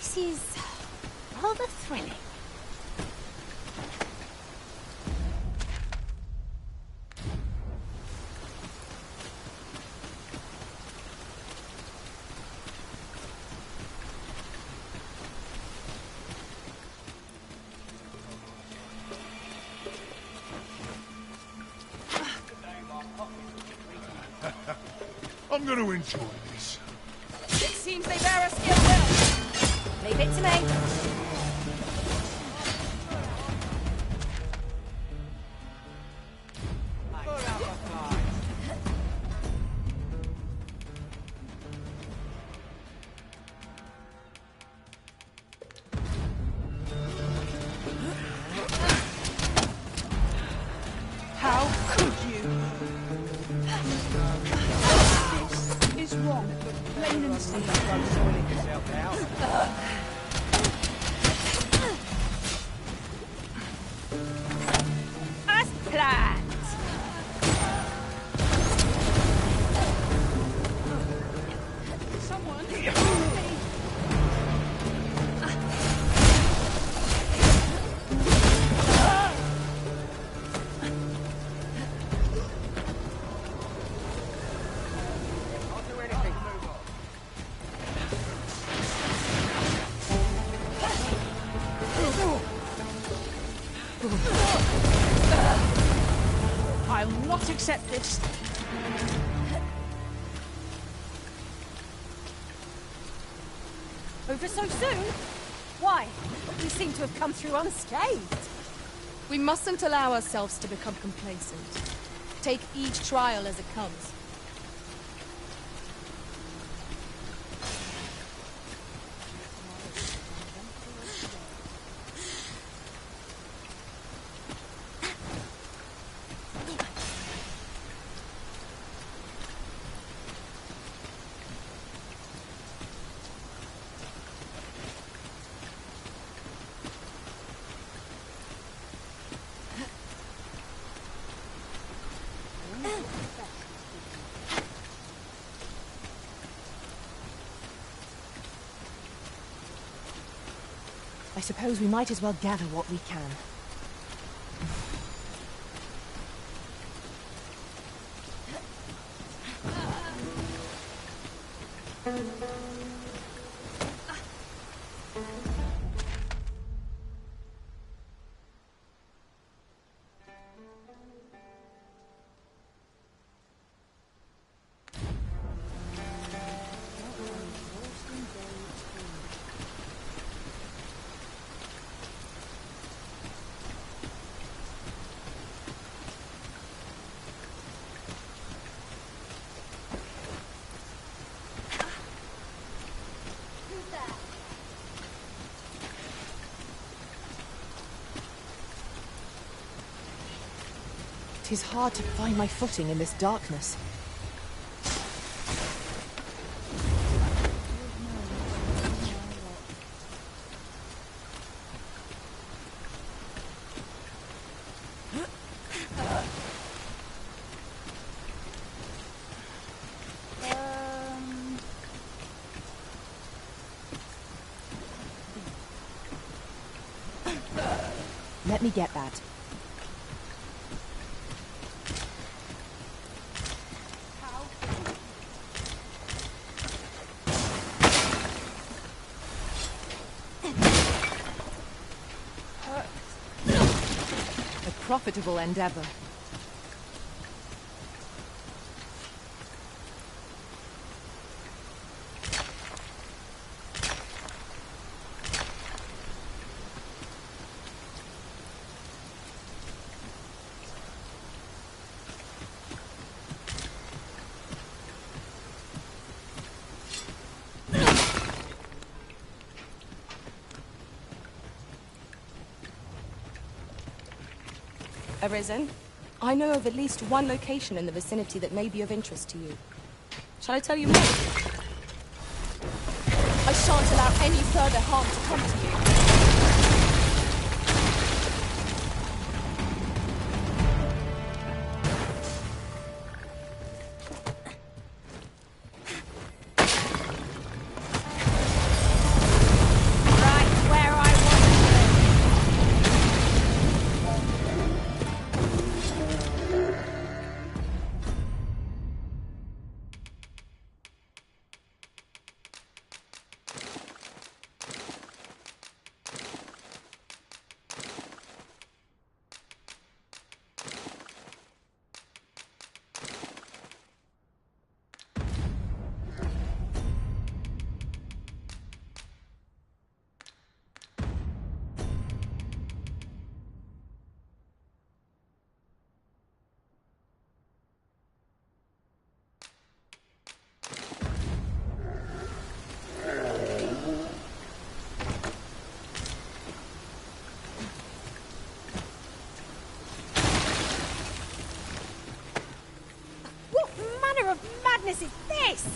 This is rather thrilling. I'm going to enjoy this. It seems they bear us ill will. Leave it to me. How could you? This is wrong. Plain and simple. Don't soiling yourself out. As planned. Someone. I'll not accept this. Over so soon? Why? We seem to have come through unscathed. We mustn't allow ourselves to become complacent. Take each trial as it comes. I suppose we might as well gather what we can. It is hard to find my footing in this darkness. Let me get that. Profitable endeavor. Arisen, I know of at least one location in the vicinity that may be of interest to you. Shall I tell you more? I shan't allow any further harm to come to you. madness is this?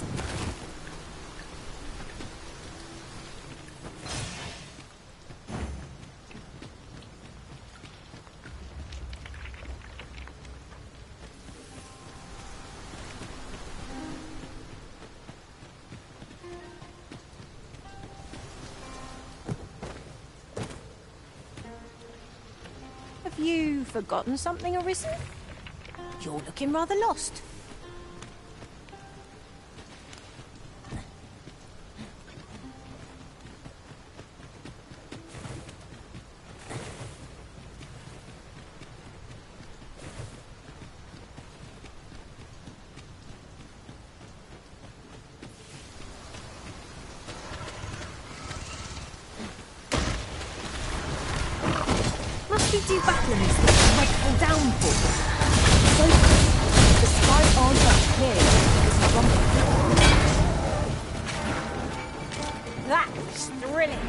Have you forgotten something, Arisen? You're looking rather lost. Must we do battle in this dreadful downpour? So, the skies aren't up here because it's rumbling. That was thrilling.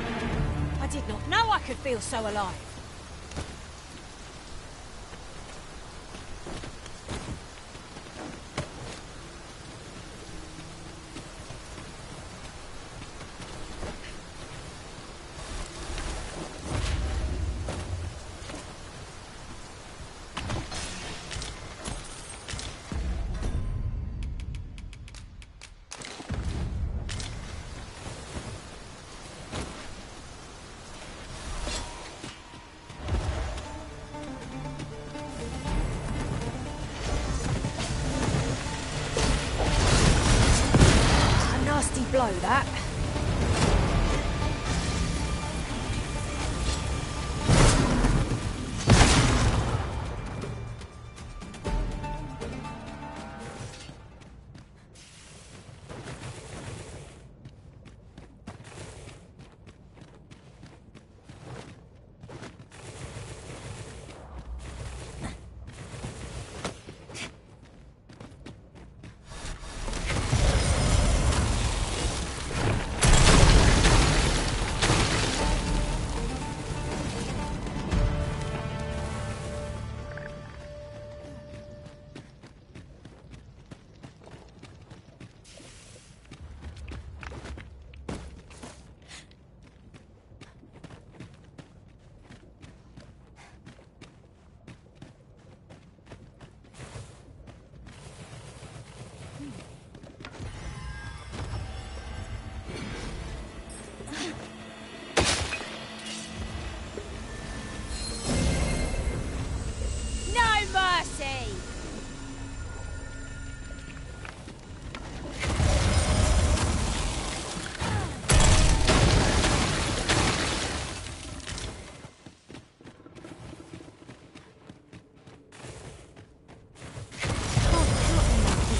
I did not know I could feel so alive. Blow that.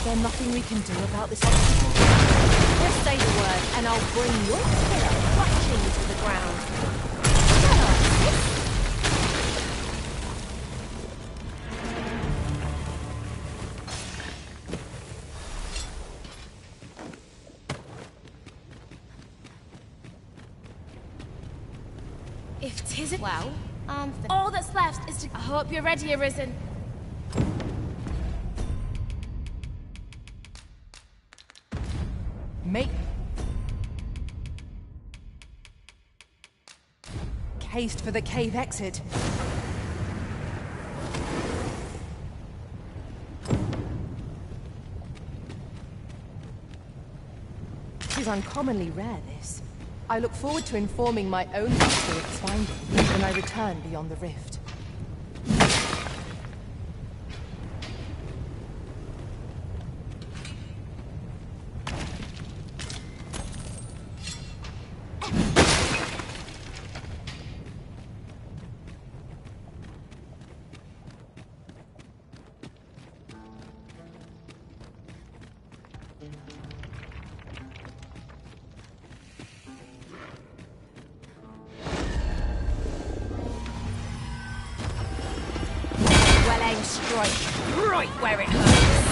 there nothing we can do about this obstacle? Just say the word, and I'll bring your killer clutching to the ground. If 'tis a... Well, all that's left is to... I hope you're ready, Arisen. Make haste for the cave exit. It is uncommonly rare, this. I look forward to informing my own master of its finding when I return beyond the rift. Strike right where it hurts.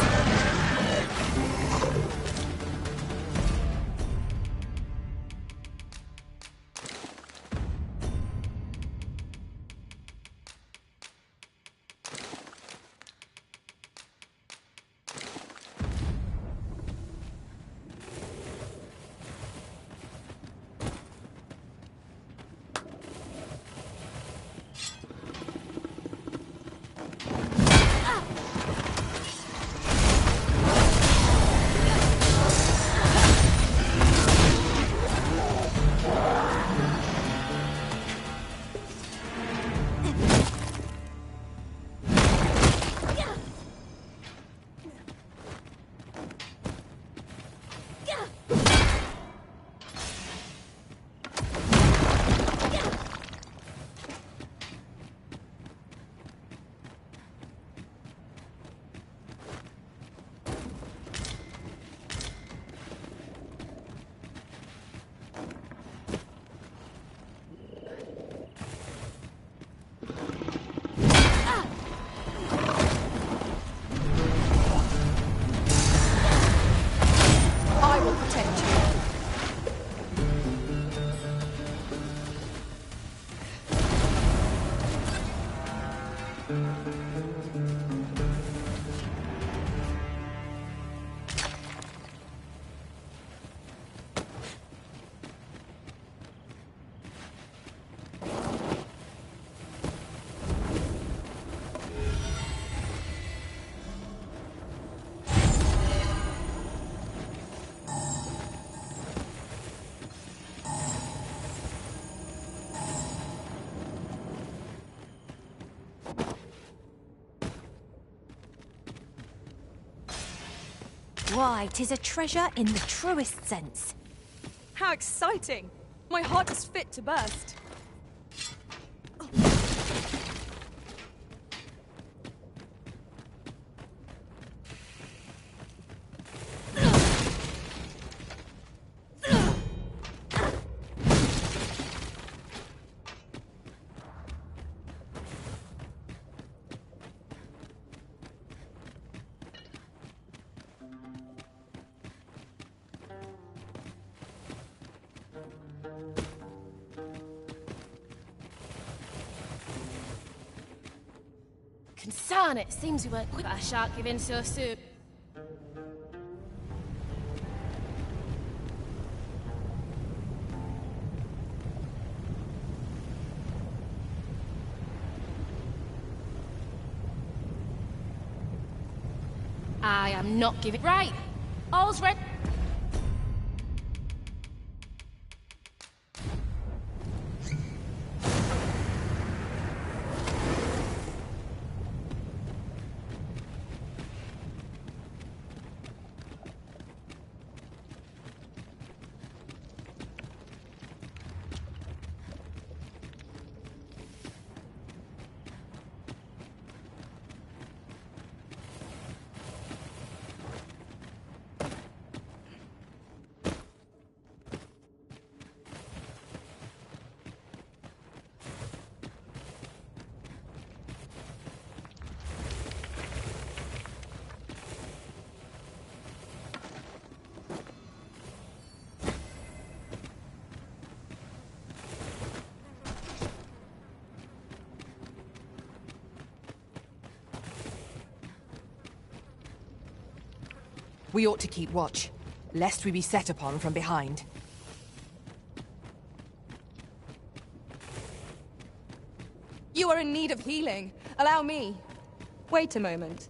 Why, 'tis a treasure in the truest sense. How exciting! My heart is fit to burst. Concern, it seems we weren't quick, but I shan't give in so soon. I am not giving. Right! All's ready. We ought to keep watch, lest we be set upon from behind. You are in need of healing. Allow me. Wait a moment.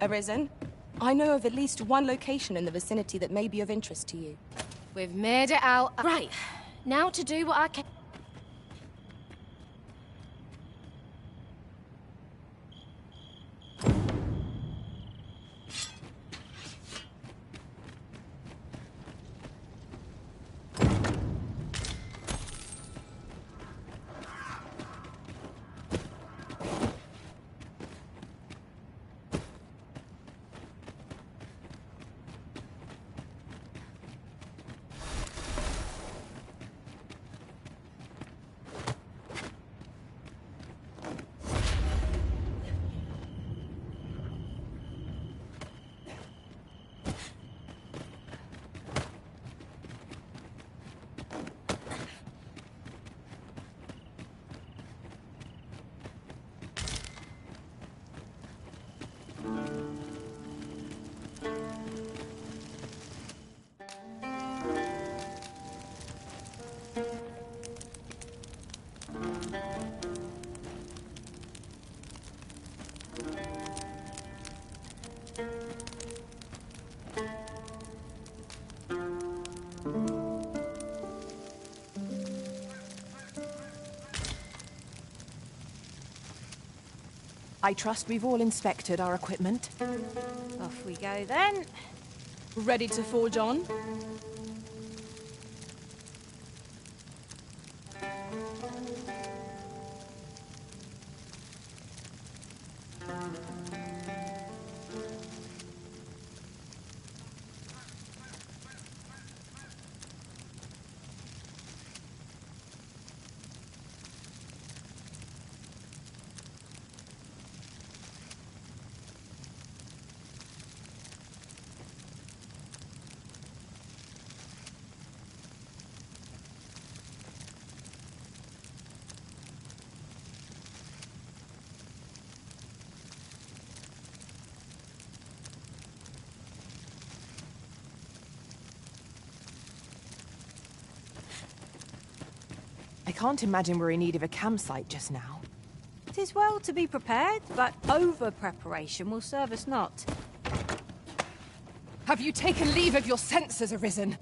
Arisen, I know of at least one location in the vicinity that may be of interest to you. We've made it out. Right. Now to do what I can. I trust we've all inspected our equipment. Off we go then. Ready to forge on? I can't imagine we're in need of a campsite just now. 'Tis well to be prepared, but over-preparation will serve us not. Have you taken leave of your senses, Arisen?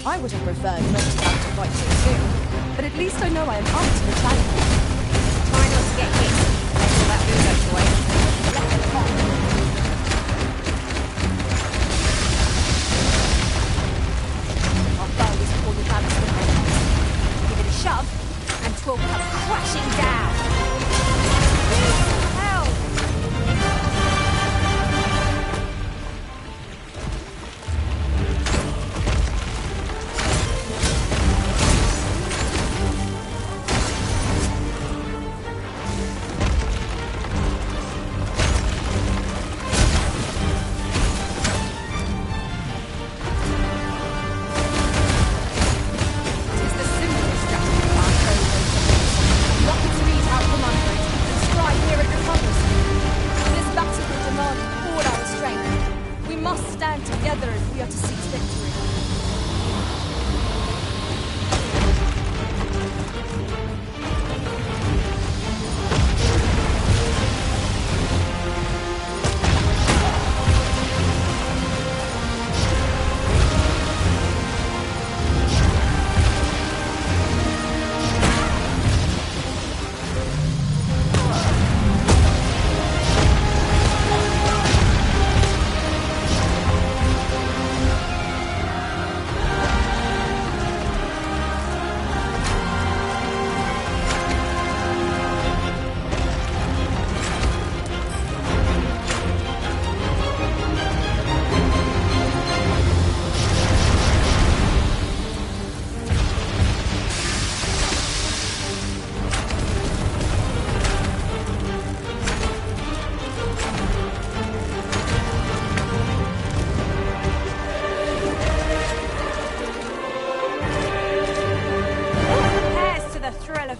I would have preferred not to have to fight so soon, but at least I know I am up to the challenge. Try not to get hit. Let that move out the way. Let them pop. Our bow is poorly balanced behind us. Give it a shove, and 'twill come crashing down. Help!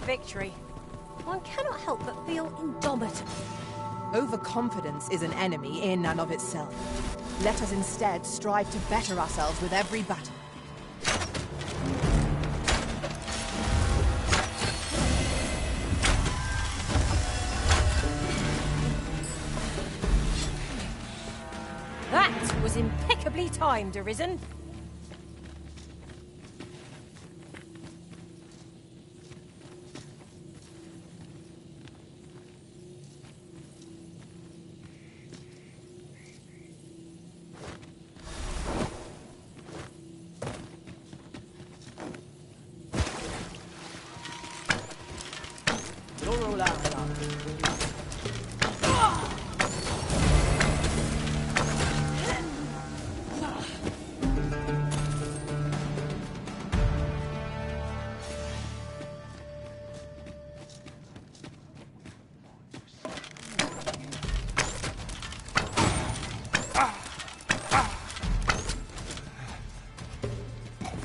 Victory. One cannot help but feel indomitable. Overconfidence is an enemy in and of itself. Let us instead strive to better ourselves with every battle. That was impeccably timed, Arisen.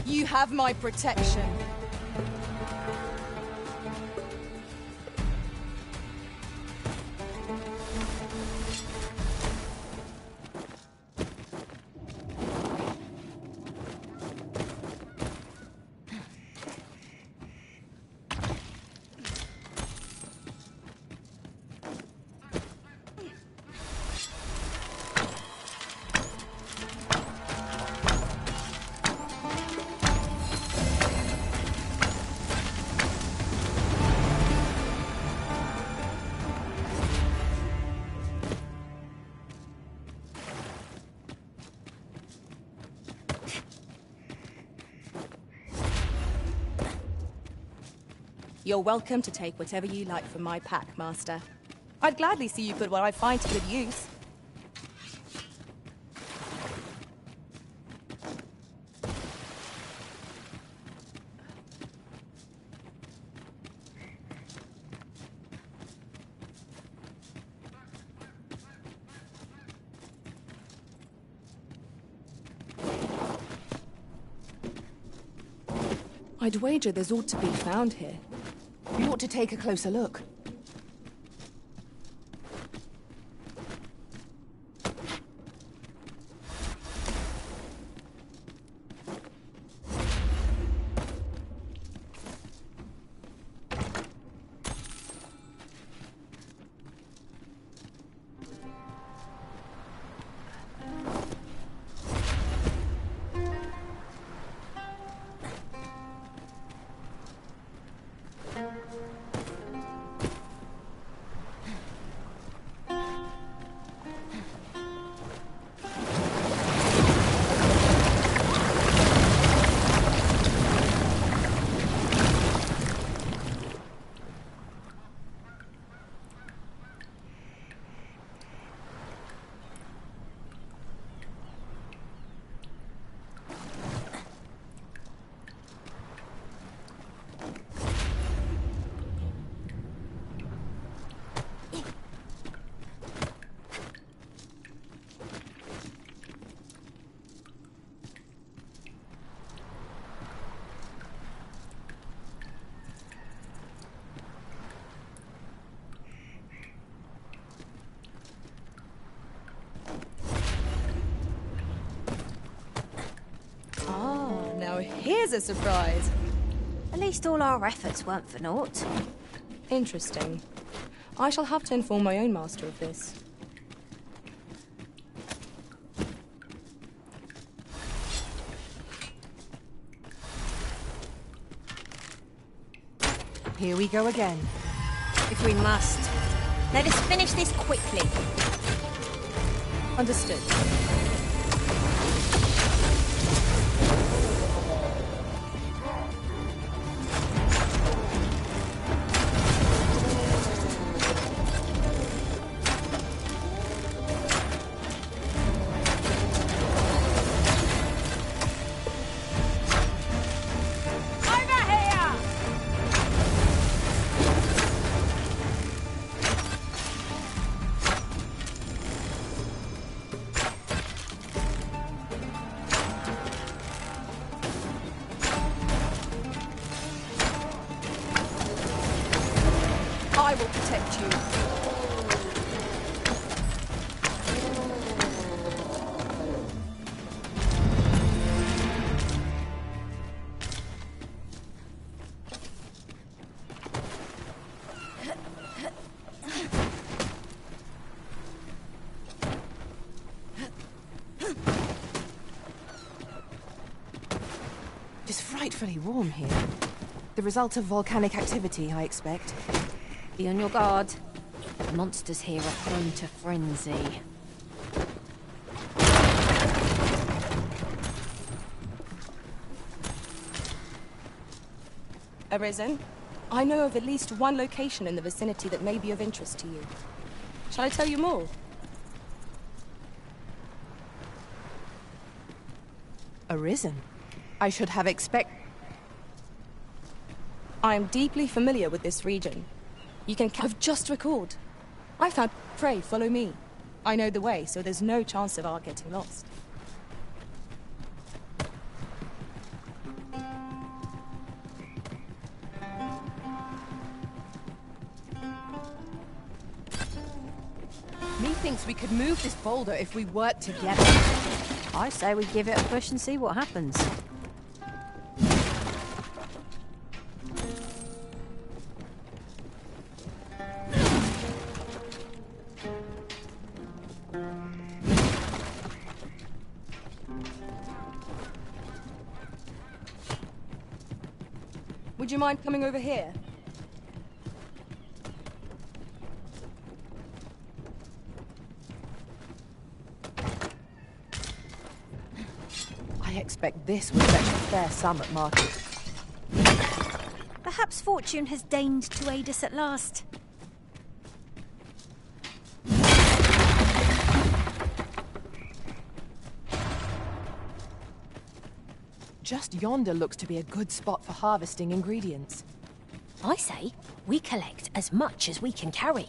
You have my protection. You're welcome to take whatever you like from my pack, Master. I'd gladly see you put what I find to good use. I'd wager there's ought to be found here. We ought to take a closer look. There's a surprise. At least all our efforts weren't for naught. Interesting. I shall have to inform my own master of this. Here we go again. If we must. Let us finish this quickly. Understood. I will protect you. It's frightfully warm here. The result of volcanic activity, I expect. Be on your guard. The monsters here are prone to frenzy. Arisen, I know of at least one location in the vicinity that may be of interest to you. Shall I tell you more? Arisen? I should have I am deeply familiar with this region. You can... I've just recalled. I found... Pray, follow me. I know the way, so there's no chance of our getting lost. Methinks we could move this boulder if we work together. I say we give it a push and see what happens. Would you mind coming over here? I expect this will fetch a fair sum at market. Perhaps fortune has deigned to aid us at last. Just yonder looks to be a good spot for harvesting ingredients. I say we collect as much as we can carry.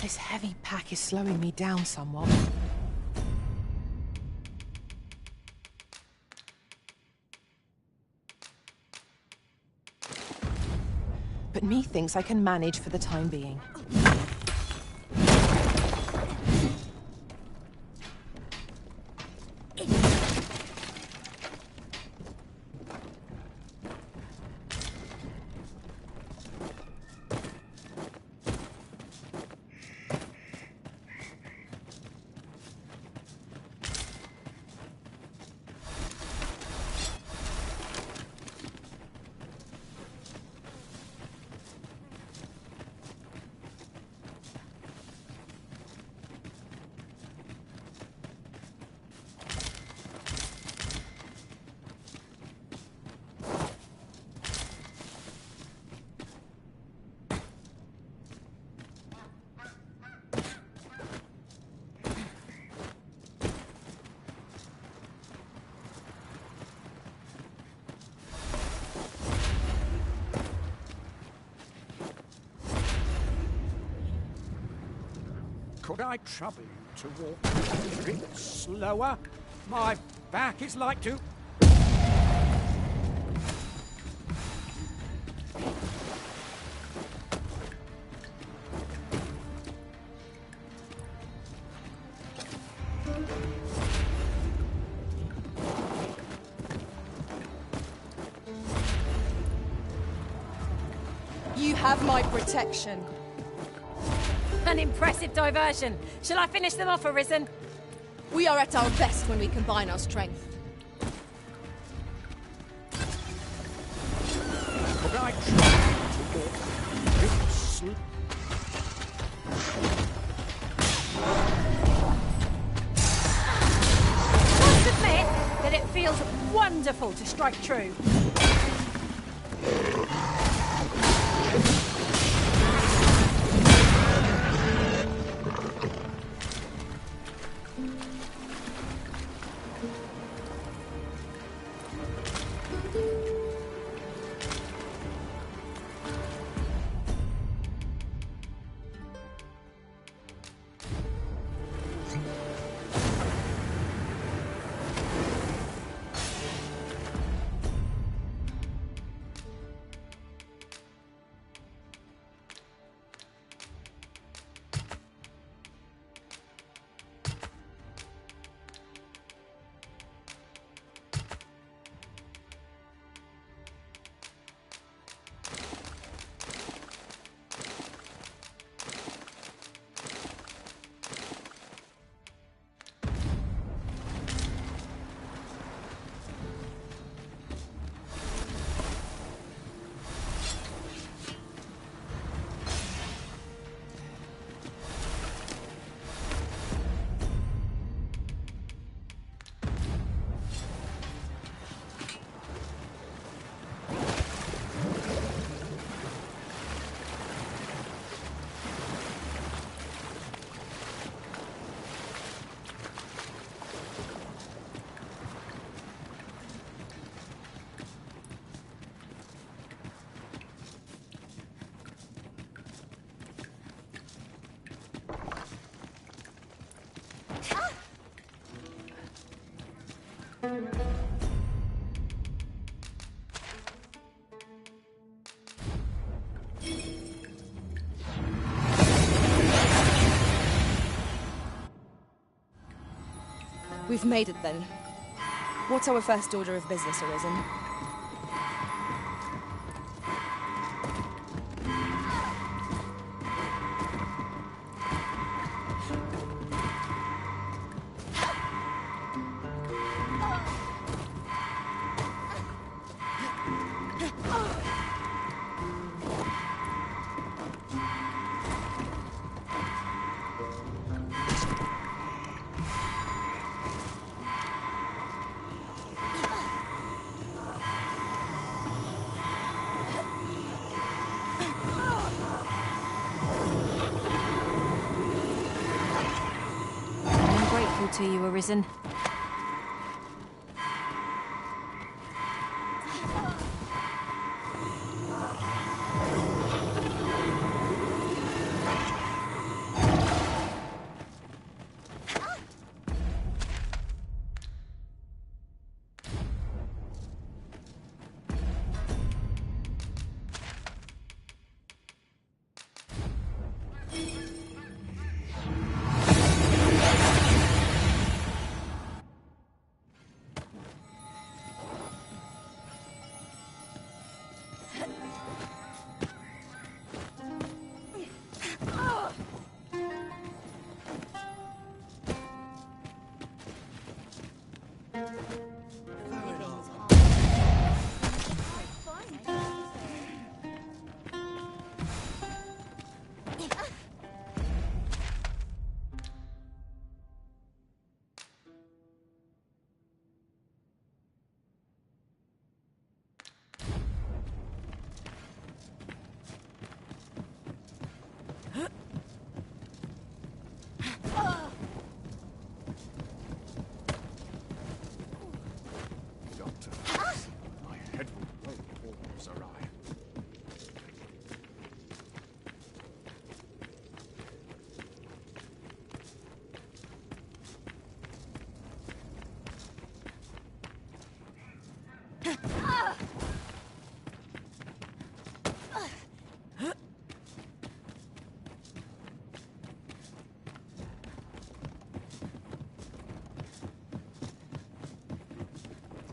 This heavy pack is slowing me down somewhat. But methinks I can manage for the time being. Could I trouble you to walk a bit slower? My back is like to... You have my protection. An impressive diversion. Shall I finish them off, Arisen? We are at our best when we combine our strength. Could I trouble you to walk a bit slower? Must admit that it feels wonderful to strike true. We've made it then. What's our first order of business, Arisen? To you, Arisen.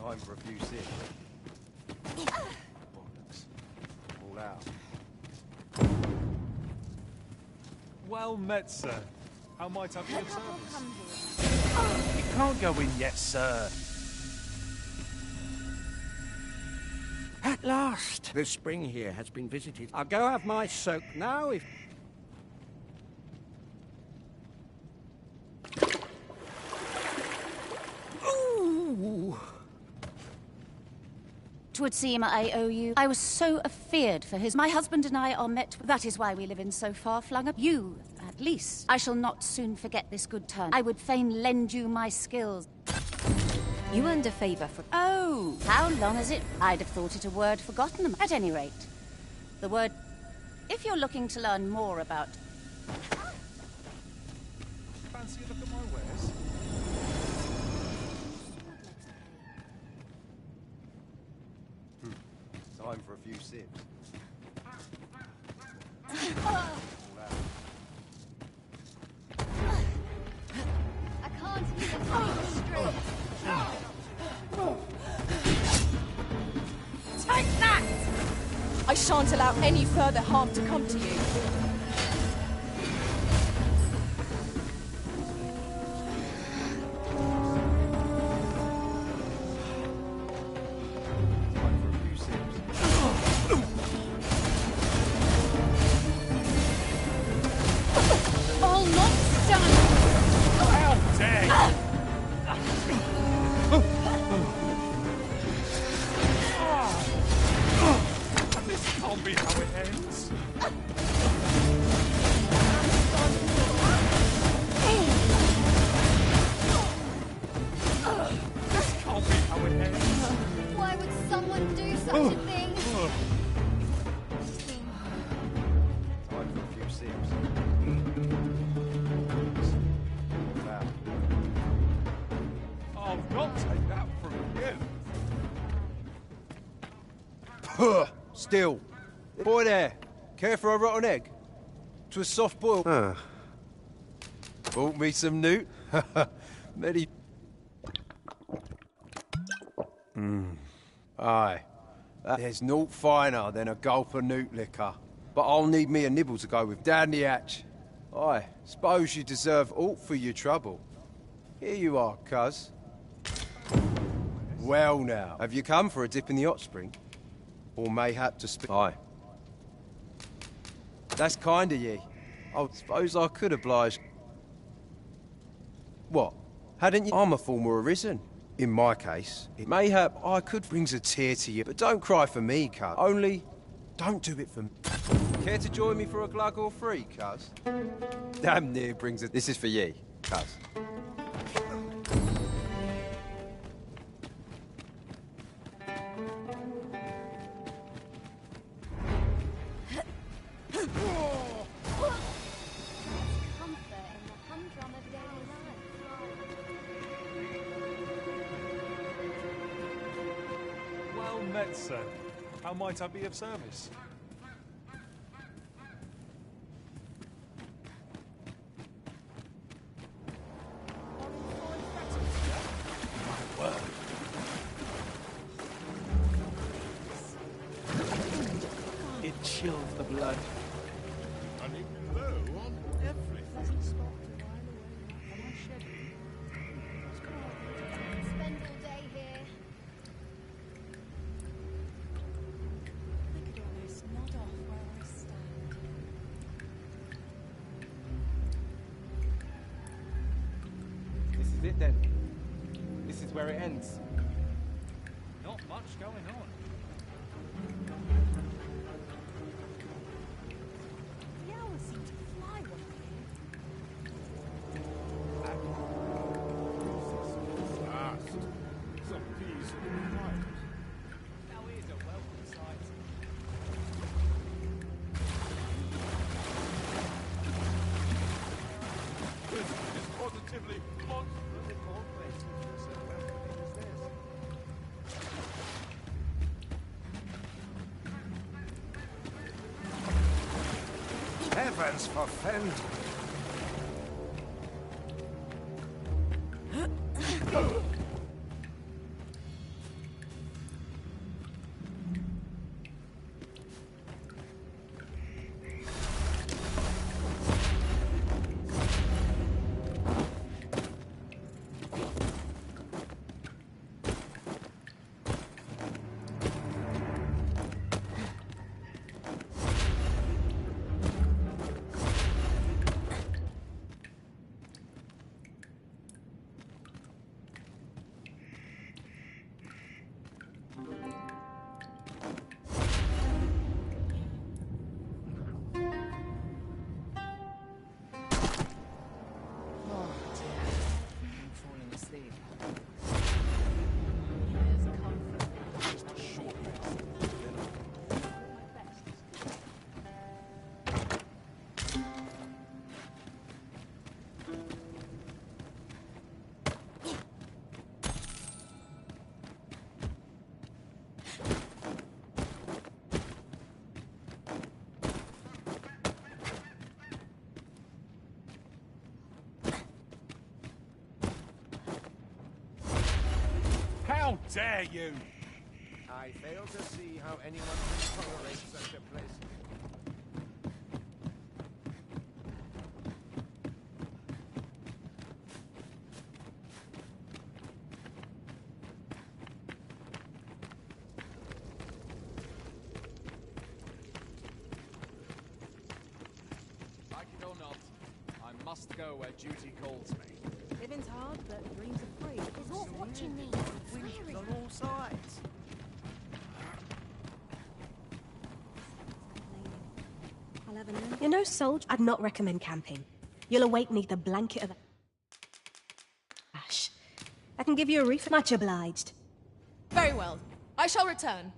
Time for a few sips. Bollocks. All out. Well met, sir. How might I be of service? Come here. You can't go in yet, sir. At last, the spring here has been visited. I'll go have my soak now if... Ooh! 'Twould seem I owe you. I was so afeard for his... My husband and I are met... That is why we live in so far flung up. You, at least. I shall not soon forget this good turn. I would fain lend you my skills. You earned a favor for... Oh, how long is it? I'd have thought it a word forgotten. At any rate, the word... If you're looking to learn more about... Fancy a look at my wares? Time for a few sips. I can't even find the straight. Take that! I shan't allow any further harm to come to you. Time for a few sips. All not done. How dare you! This can't be how it ends. This can't be how it ends. Why would someone do such a thing? Time for a few sips. All out. I'll not take that from you. Still. Boy there, care for a rotten egg? 'Twas soft boiled. Bought me some newt. Many. Aye. There's naught finer than a gulp of newt liquor. But I'll need me a nibble to go with down the hatch. Aye, suppose you deserve aught for your trouble. Here you are, cuz. Well now, have you come for a dip in the hot spring? Or mayhap to speak? Aye. That's kind of ye. I suppose I could oblige. What? Hadn't you? I'm a former arisen. In my case, it mayhap I could brings a tear to you, but don't cry for me, cuz. Only, don't do it for me. Care to join me for a glug or three, cuz? Damn near brings a... This is for ye, cuz. Comfort in the humdrum of daily life. Well met, sir. How might I be of service? It chills the blood. Running low on everything. Spend all day here. I could almost nod off where I stand. This is it then. This is where it ends. Not much going on. The hours seem to fly when we're Last. Some peace and quiet. Now here's a welcome sight. This is positively monstrous. So welcoming as this. Heavens forfend! How dare you! I fail to see how anyone can tolerate such a place. Like it or not, I must go where duty calls me. Living's hard, but dreams are free. There's all watching me. Winches on all sides. You're no soldier. I'd not recommend camping. You'll awake neath the blanket of ash. I can give you a refill. Much obliged. Very well. I shall return.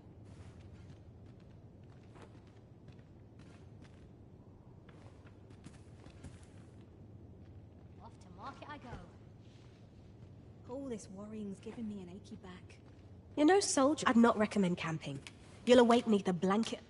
Off to market I go. All this worrying's giving me an achy back. You're no soldier. I'd not recommend camping. You'll awake neath the blanket.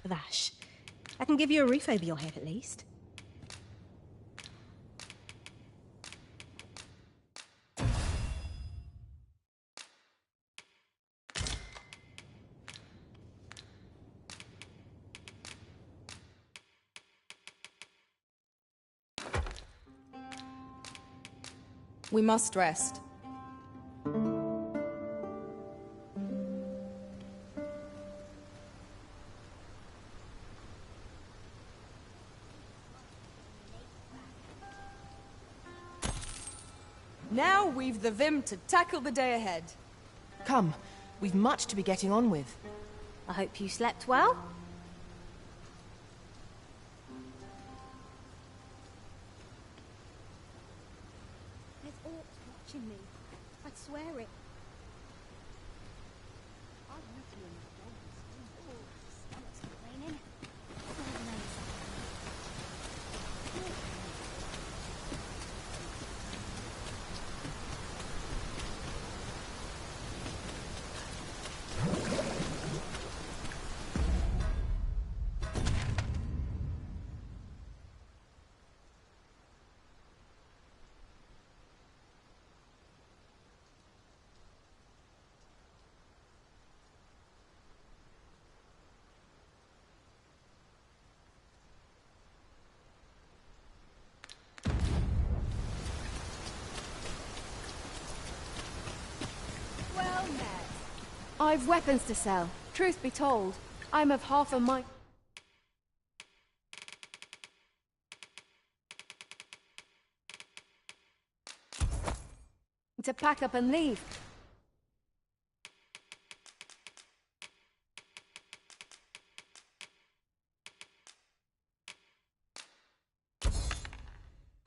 Vash. I can give you a roof over your head at least. We must rest. Now we've the vim to tackle the day ahead. Come, we've much to be getting on with. I hope you slept well. There's orcs watching me. I'd swear it. I'm looking in the dogs. Oh, stomach's complaining. Well met. I've weapons to sell. Truth be told, I'm of half a mind. To pack up and leave.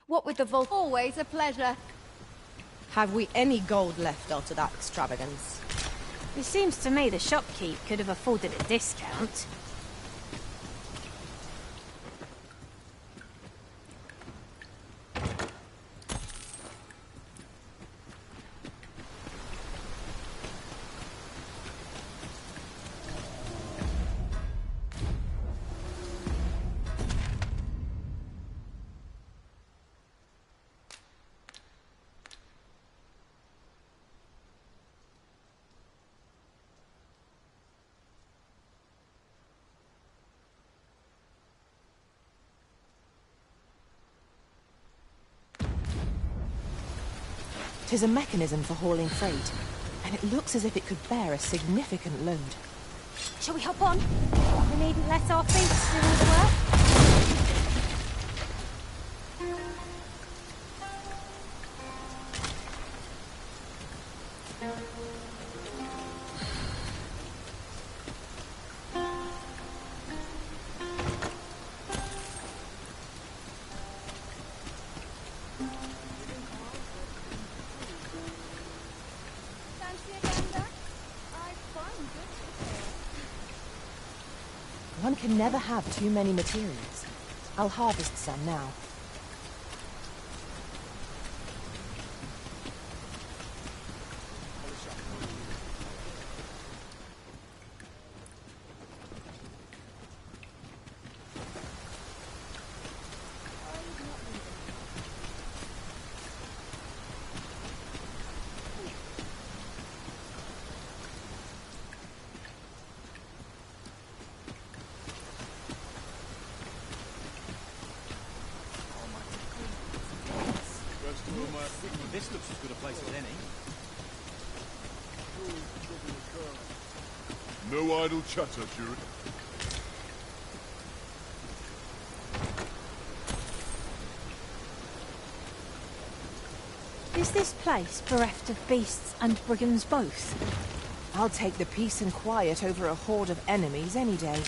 What with the vault? Always a pleasure. Have we any gold left after that extravagance? It seems to me the shopkeep could have afforded a discount. Tis a mechanism for hauling freight, and it looks as if it could bear a significant load. Shall we hop on? We needn't let our feet do all the work. One can never have too many materials. I'll harvest some now. This looks as good a place as any. No idle chatter, Jury. Is this place bereft of beasts and brigands both? I'll take the peace and quiet over a horde of enemies any day.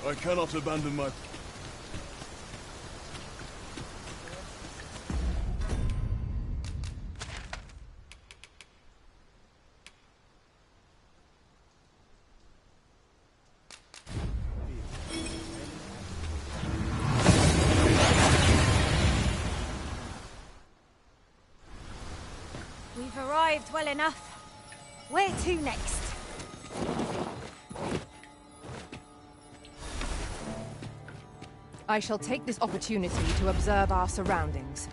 I cannot abandon my... We've arrived well enough. Where to next? I shall take this opportunity to observe our surroundings.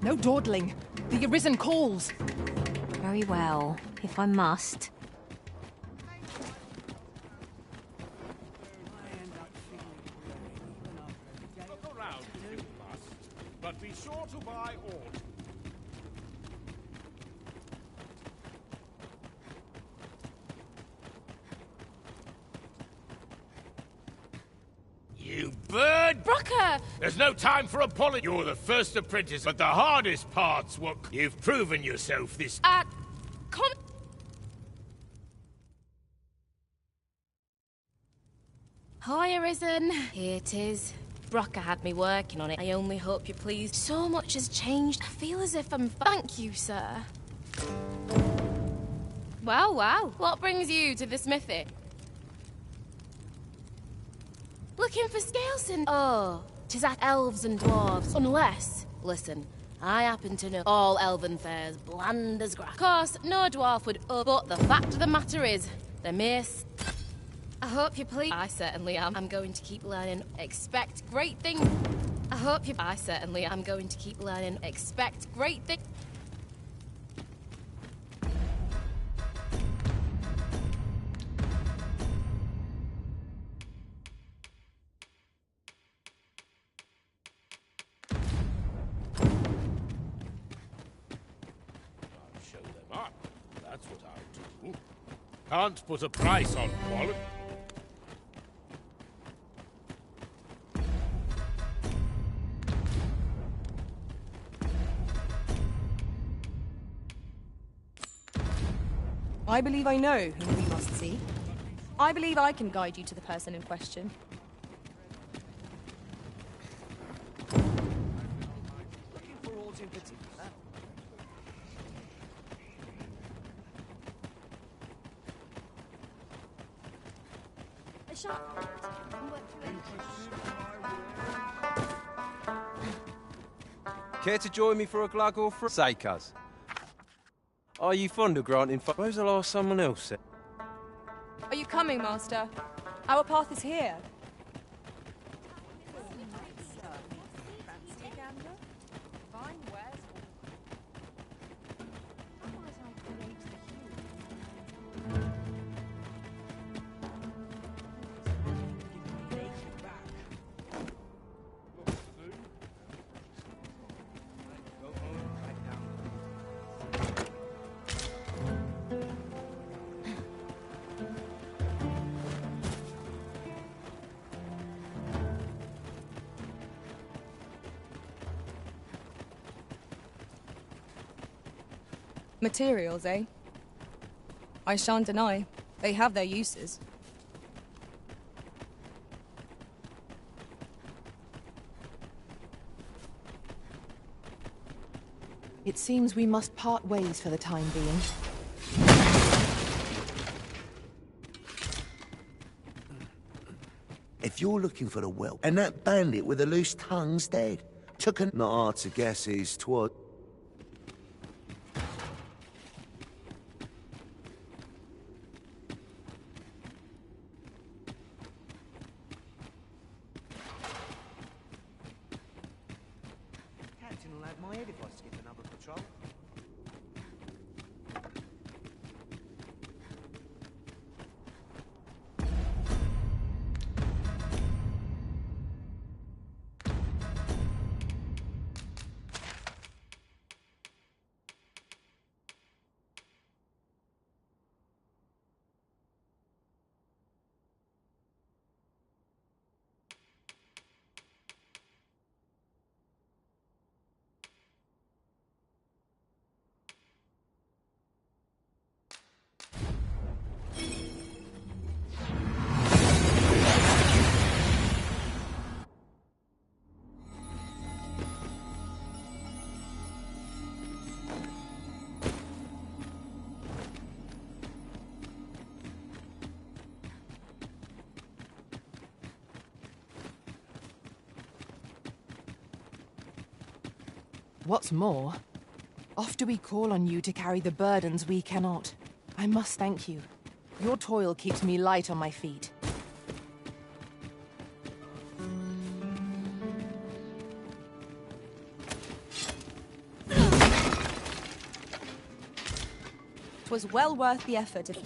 No dawdling. The Arisen calls. Very well, if I must. Look around if you must, but be sure to buy all. You bird! Brocker! There's no time for apology. You're the first apprentice, but the hardest part's what you've proven yourself this... Hi, Arisen. Here it is. Brocker had me working on it. I only hope you're pleased. So much has changed. I feel as if I'm... Thank you, sir. Wow. What brings you to the smithy? Looking for Scaleson? Oh, 'tis at elves and dwarves. Unless, listen, I happen to know all elven fares bland as grass. Of course, no dwarf would, but the fact of the matter is, the miss. I hope you please. I certainly am. I'm going to keep learning. Expect great things. I certainly am going to keep learning. Expect great things. That's what I'll do. Can't put a price on quality. I believe I know whom we must see. I believe I can guide you to the person in question. Looking for aught in particular? A sharp Care to join me for a glug or free? Say, cuz. Are you fond of granting When's the last someone else said? Are you coming, Master? Our path is here. Materials, eh? I shan't deny. They have their uses. It seems we must part ways for the time being. If you're looking for the whelp, and that bandit with the loose tongue's dead, not hard to guess he's twat. Captain will have my head if I skip another patrol. What's more, oft do we call on you to carry the burdens we cannot. I must thank you. Your toil keeps me light on my feet. 'Twas well worth the effort if...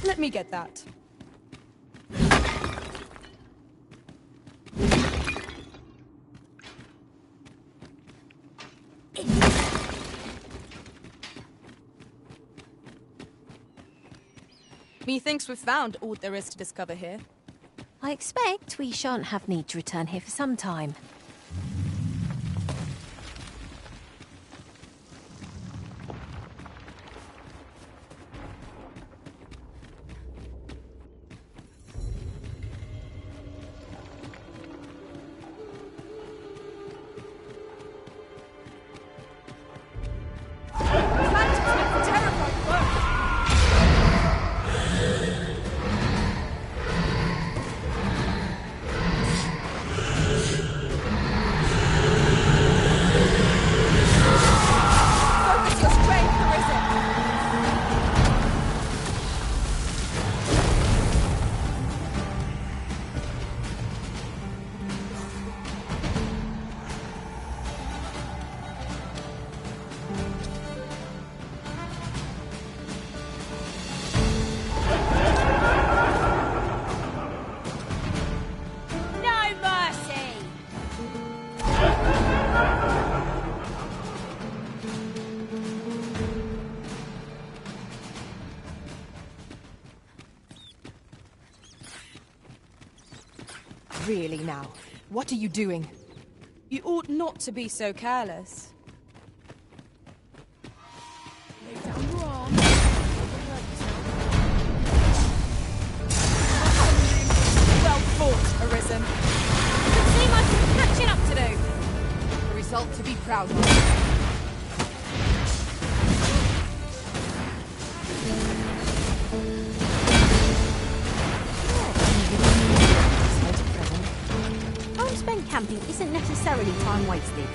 Let me get that. Methinks we've found all there is to discover here. I expect we shan't have need to return here for some time. Really now, what are you doing? You ought not to be so careless. Lay down your arm. Well fought, Arisen. It seems like some catching up to do. A result to be proud of. Camping isn't necessarily time wasted.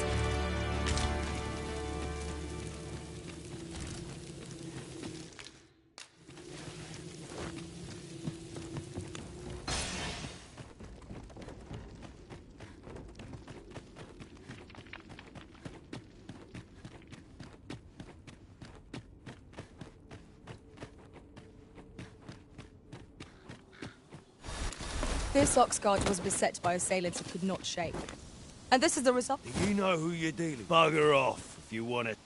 This Oxguard was beset by assailants it could not shake. And this is the result. You know who you're dealing. Bugger off if you want it.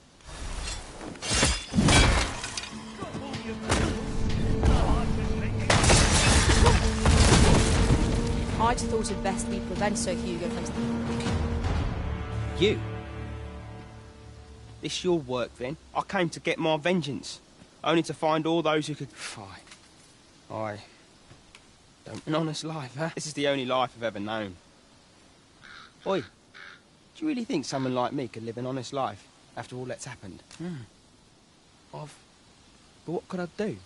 I'd thought it best we prevent Sir Hugo from... You? This your work, then? I came to get my vengeance, only to find all those who could fight. I... don't... An honest life, huh? This is the only life I've ever known. Oi, do you really think someone like me could live an honest life after all that's happened? But what could I do?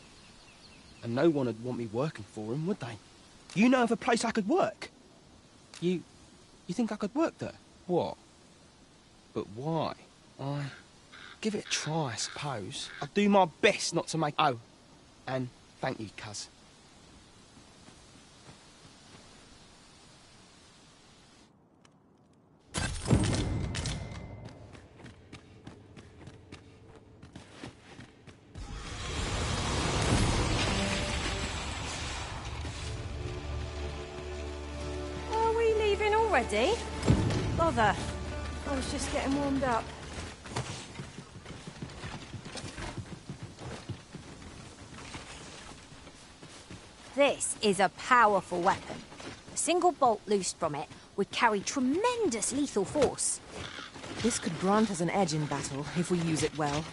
And no one would want me working for him, would they? You know of a place I could work? You think I could work there? What? But why? I... give it a try, I suppose. I'll do my best not to make... Oh, and thank you, cuz. Are we leaving already? Bother. I was just getting warmed up. This is a powerful weapon. A single bolt loosed from it would carry tremendous lethal force. This could grant us an edge in battle, if we use it well.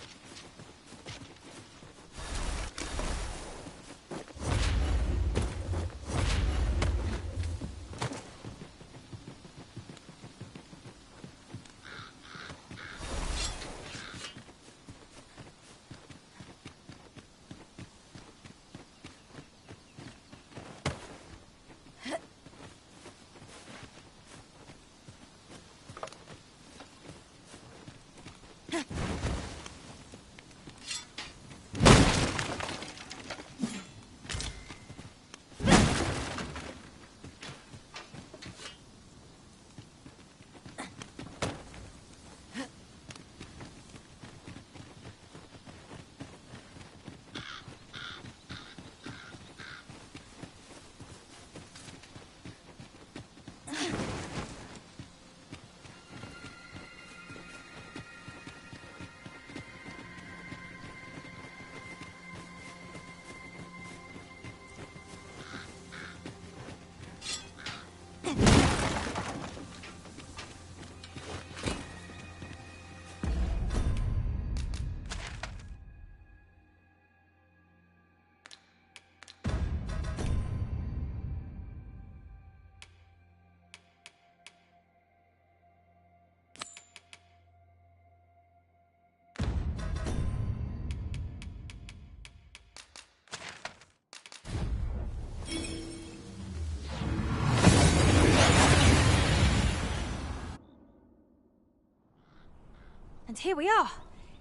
And here we are,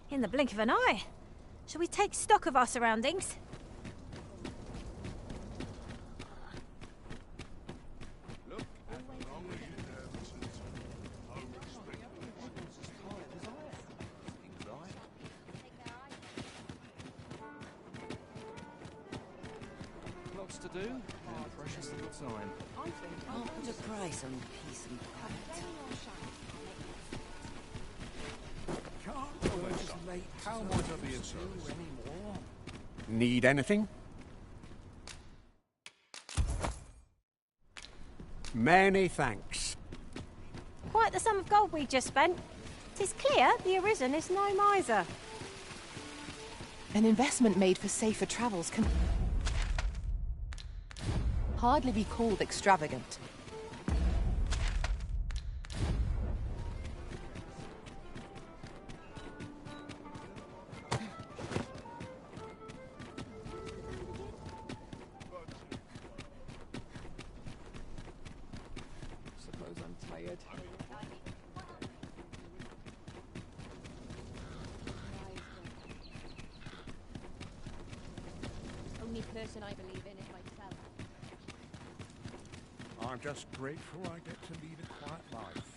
in the blink of an eye. Shall we take stock of our surroundings? Lots to do, and precious little time. Can't put a price on peace and quiet. How might I be of service anymore? Need anything? Many thanks. Quite the sum of gold we just spent. 'Tis clear the Arisen is no miser. An investment made for safer travels can hardly be called extravagant. Suppose I'm tired. Only person I believe in is myself. I'm just grateful I get to lead a quiet life.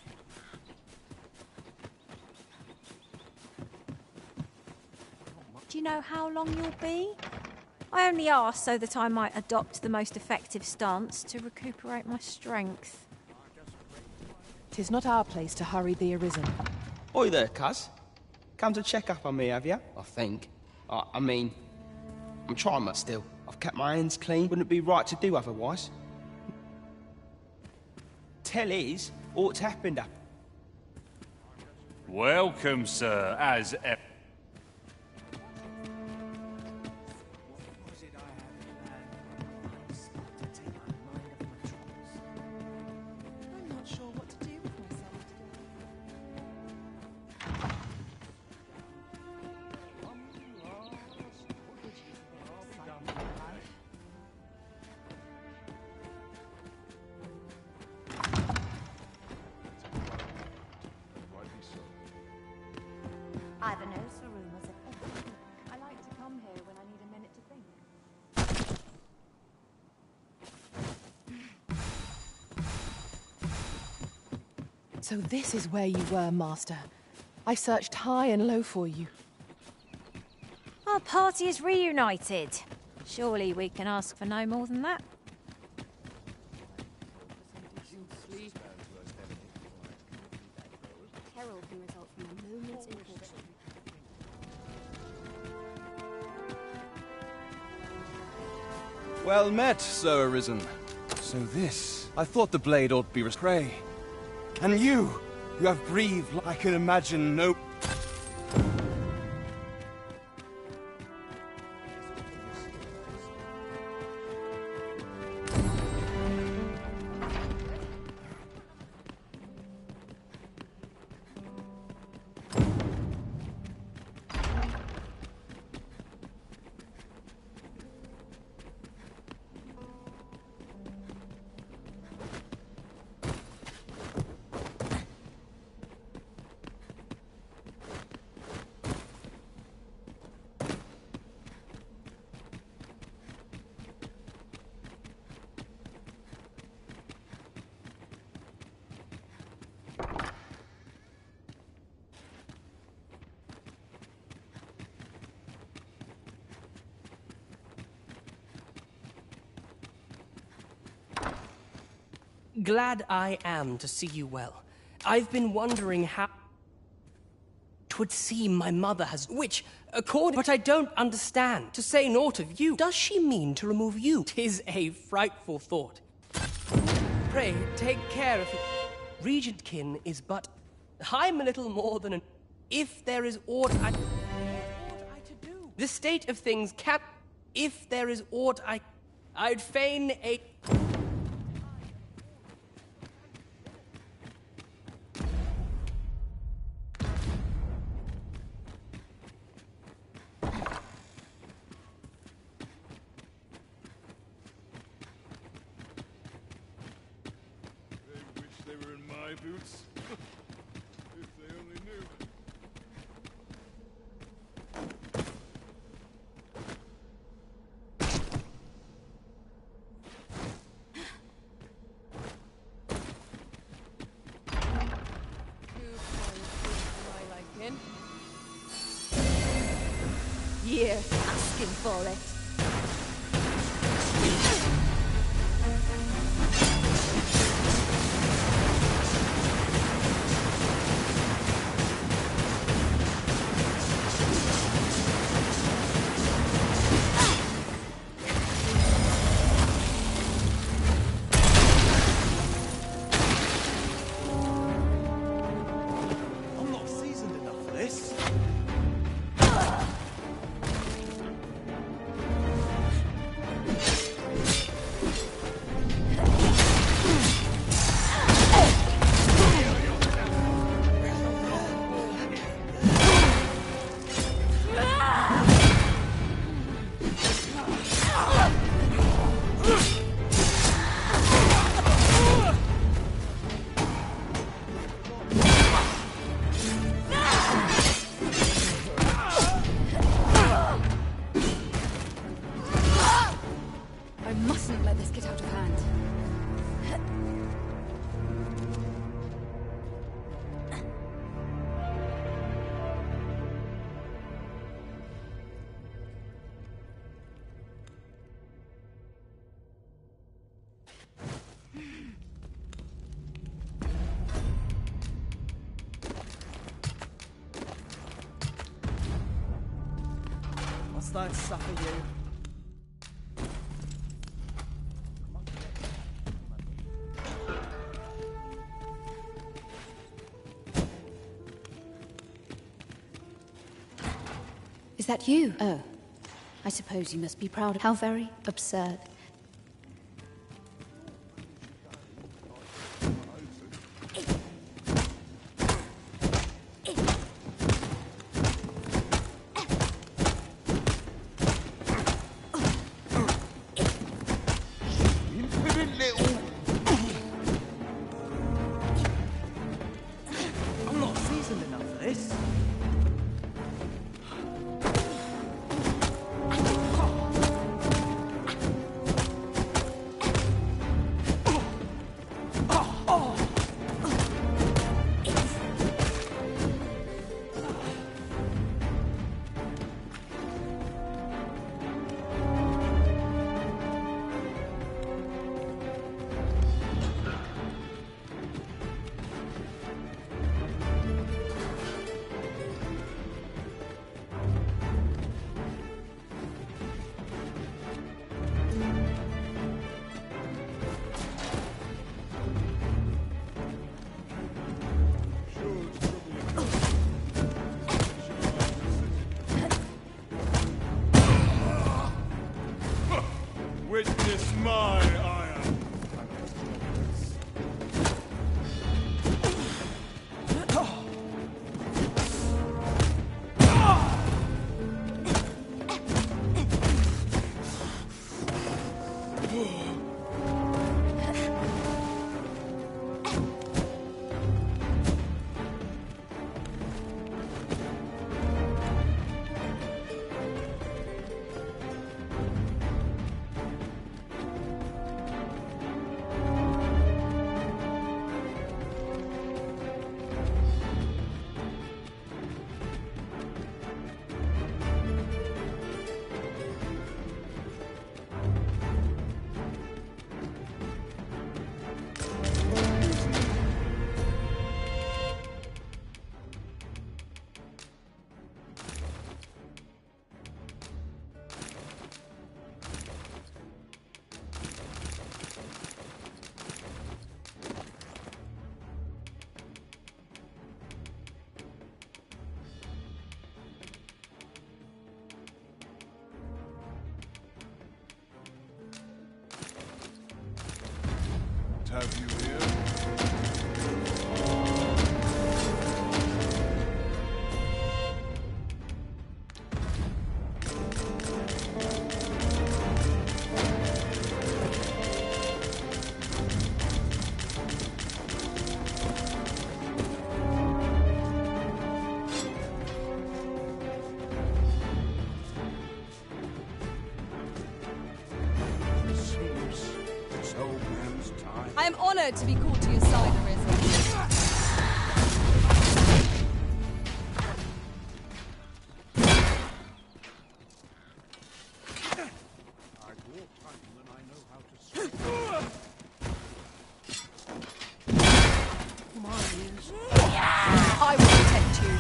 Do you know how long you'll be? I only asked so that I might adopt the most effective stance to recuperate my strength. 'Tis not our place to hurry the Arisen. Oi there, cuz. Come to check up on me, have you? I think. I mean, I'm trying my still. I've kept my hands clean. Wouldn't it be right to do otherwise? Tell is, what's happened up. Welcome, sir, as ever. I'm not sure what to do with myself I've a nose for rumours. I like to come here when I need a minute to think. So this is where you were, Master. I searched high and low for you. Our party is reunited. Surely we can ask for no more than that. Peril can result from a moment's impulsion. Well met, Sir Arisen. So this, I thought the blade ought to be prey. And you have breathed like I can imagine no... Glad I am to see you well. I've been wondering how... 'Twould seem my mother has... Which, according... But I don't understand. To say naught of you. Does she mean to remove you? 'Tis a frightful thought. Pray, take care of it. Regentkin is but... I'm a little more than an... If there is aught I... What ought I to do? The state of things can't... If there is aught I'd fain a... They were in my boots. If they only knew. Yeah, asking for it. I'm not seasoned enough for this. Must I suffer you? Is that you? Oh. I suppose you must be proud of how very absurd. I'm not seasoned enough for this. Witness my iron. Have you here? Seems this old man's time. I am honored to be called to your side, Arisen. I've walked home and I know how to swim. My ears. I will protect you.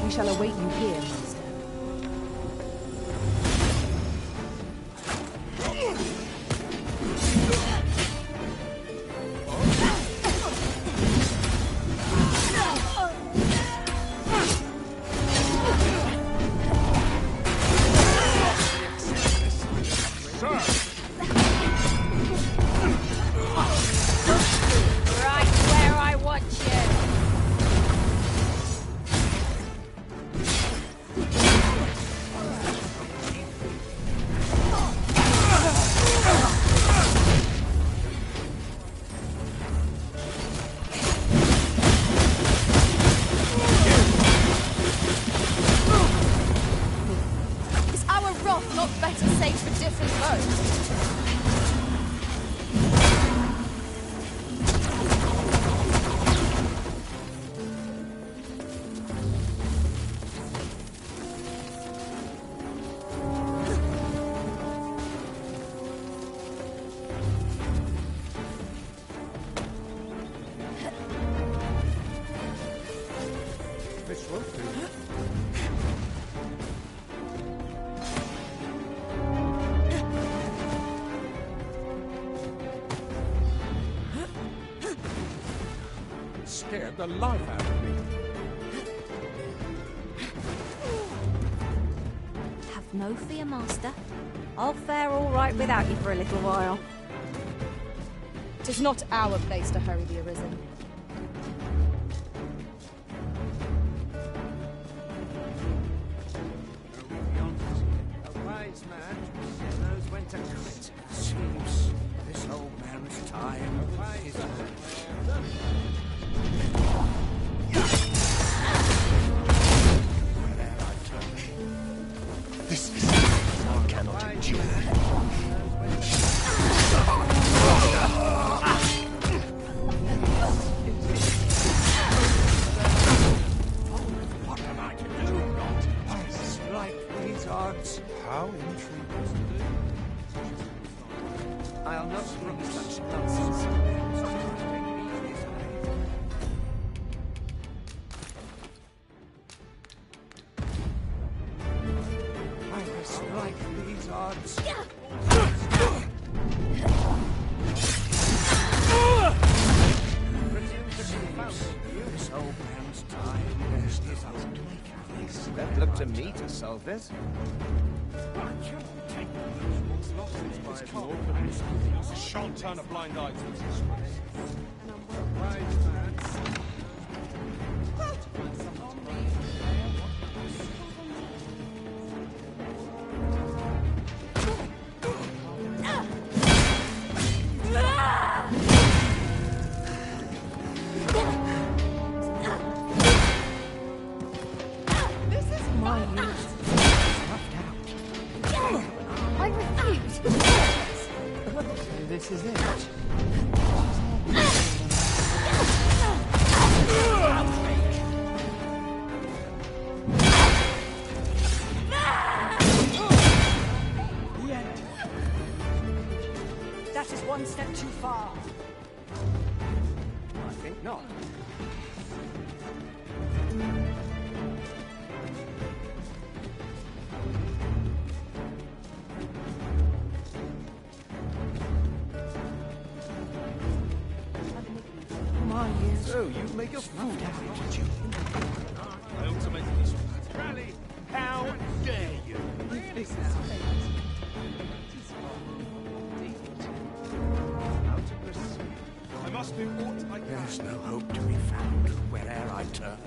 We shall await you here, Master. Right where I want you. Is our wrath not better saved for different foes? scared the life out of me. Have no fear, Master. I'll fare all right without you for a little while. 'Tis not our place to hurry the Arisen. A wise man knows when to quit. Seems this old man's time is This is I cannot endure. What am I to do? I like these odds. How intriguing. I'll not brook such nonsense. I must like these odds. This old man's time is up. Don't look to me to solve this. Shan't turn a blind eye to this disgrace. This is my use. I refuse. This is it. The end. That is one step too far. I think not. So, you make a fool of me, did you? I ultimately rally. How dare you? I must do aught I can. There's no hope to be found where'er I turn.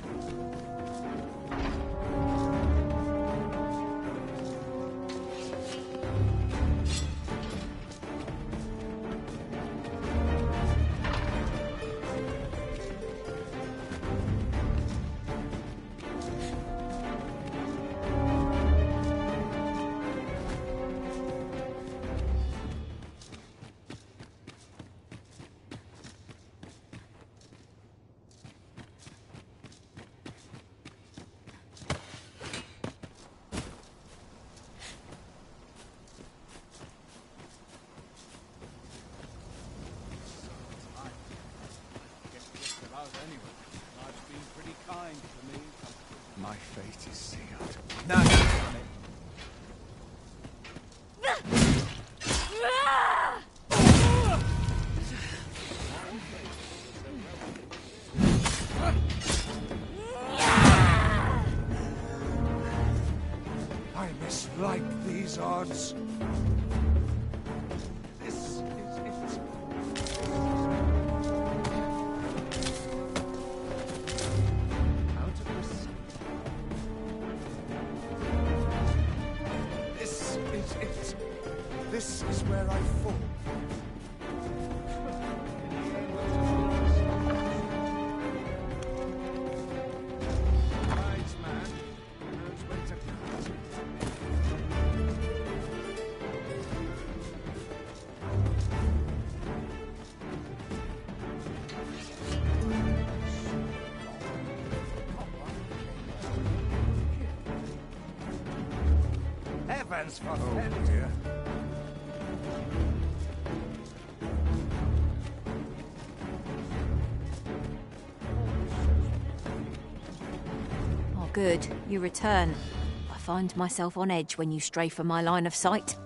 Life's been pretty kind to me. My fate is sealed. Now you've done it. I mislike these odds. This is it. Out of this. This is it. This is where I fall. Wise man knows when to cut. Heavens for dear. Oh, good. You return. I find myself on edge when you stray from my line of sight.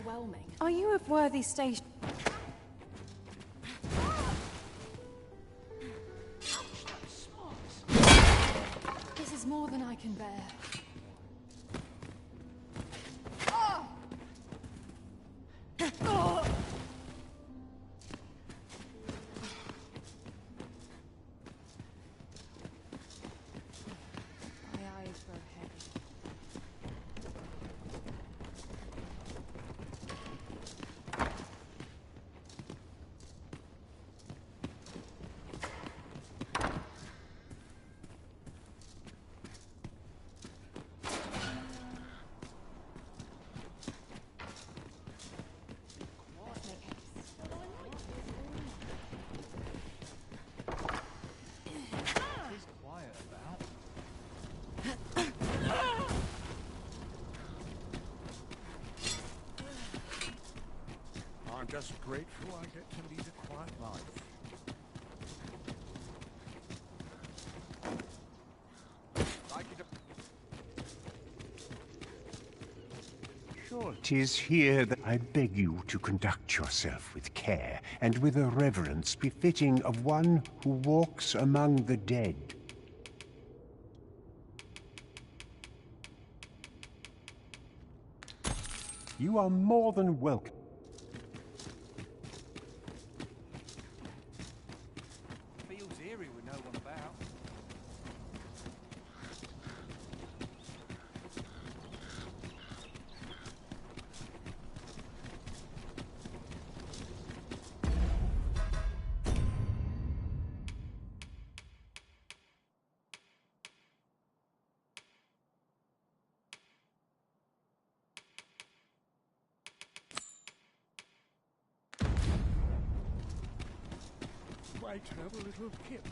overwhelming. Are you of worthy station? This is more than I can bear. I'm just grateful I get to lead a quiet life. Sure, 'tis here that I beg you to conduct yourself with care and with a reverence befitting of one who walks among the dead. You are more than welcome. Feels eerie with no one about. Might have a little kip.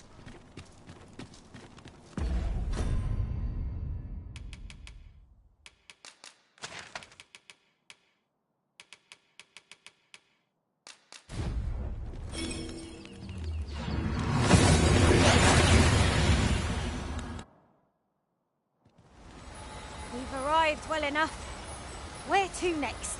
We've arrived well enough. Where to next?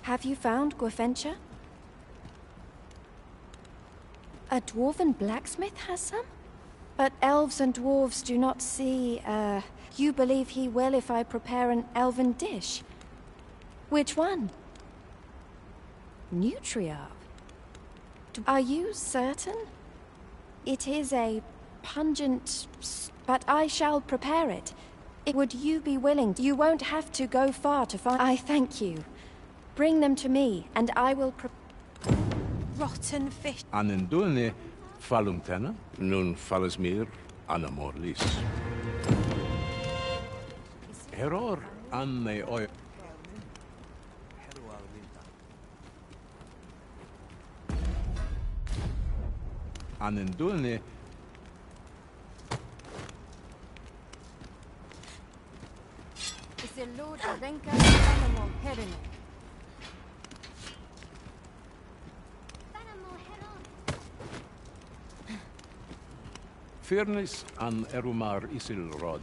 Have you found Gwefencha? A dwarven blacksmith has some? But elves and dwarves do not see, You believe he will if I prepare an elven dish? Which one? Nutriarch? Are you certain? It is a pungent... But I shall prepare it. Would you be willing? You won't have to go far to find... I thank you. Bring them to me, and I will rotten fish. Anendune falumtena, nun falles mir anamorlis. Error anne oi. Anendune Is el Lord Arenka Animal Heron? Fairness an erumar isilrod.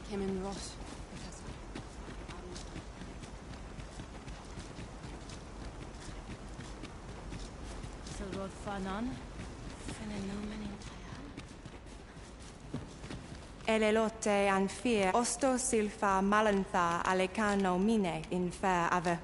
Kemin Ross. Silrod Fanan. Phenomenon. Elelote and fear. Osto silfa malantha alecano mine in fair ave.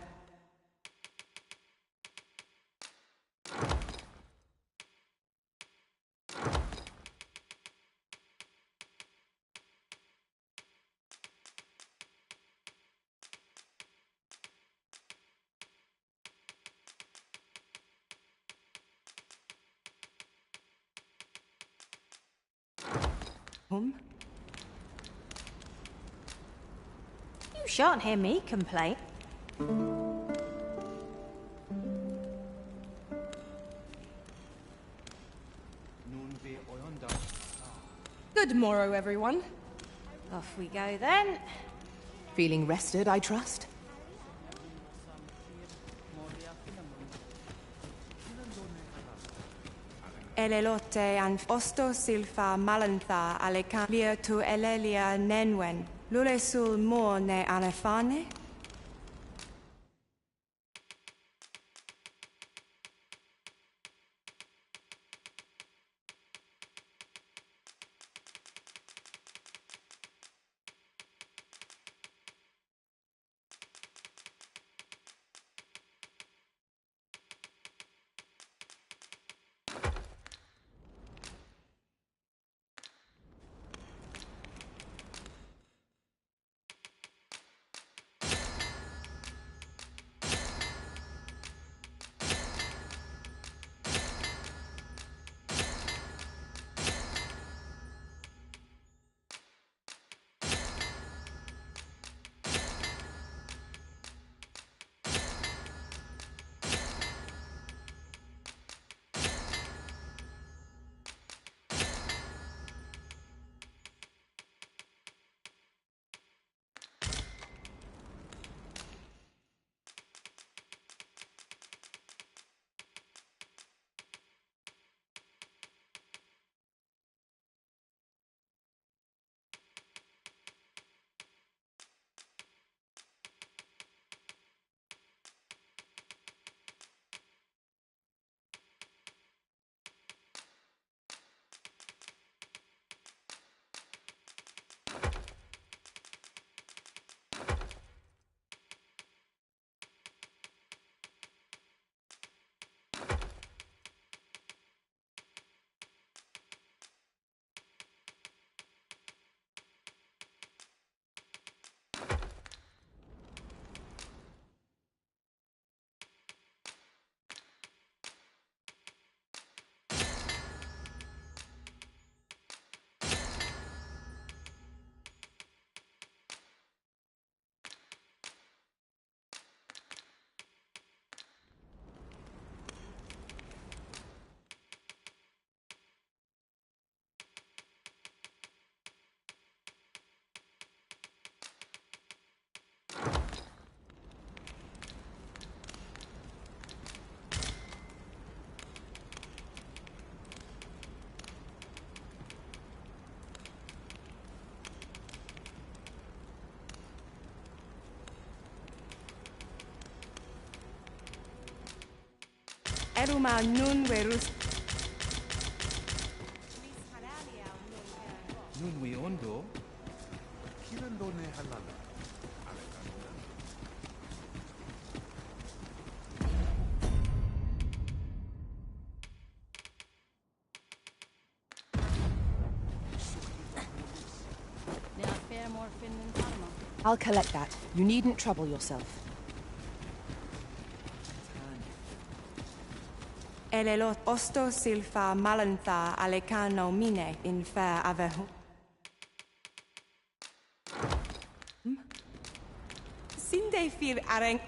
Shan't hear me complain. Good morrow, everyone. Off we go then. Feeling rested, I trust? Elelote an osto silfa malantha alekan lia tu elelia nenwen. Lule sul mo ne anefane? Eruma nun verus. Nun we ondo. Kirandone halala. I'll collect that. You needn't trouble yourself. Elelot osto silfa malantha alecano mine in fair avehu. Sinde fir areng.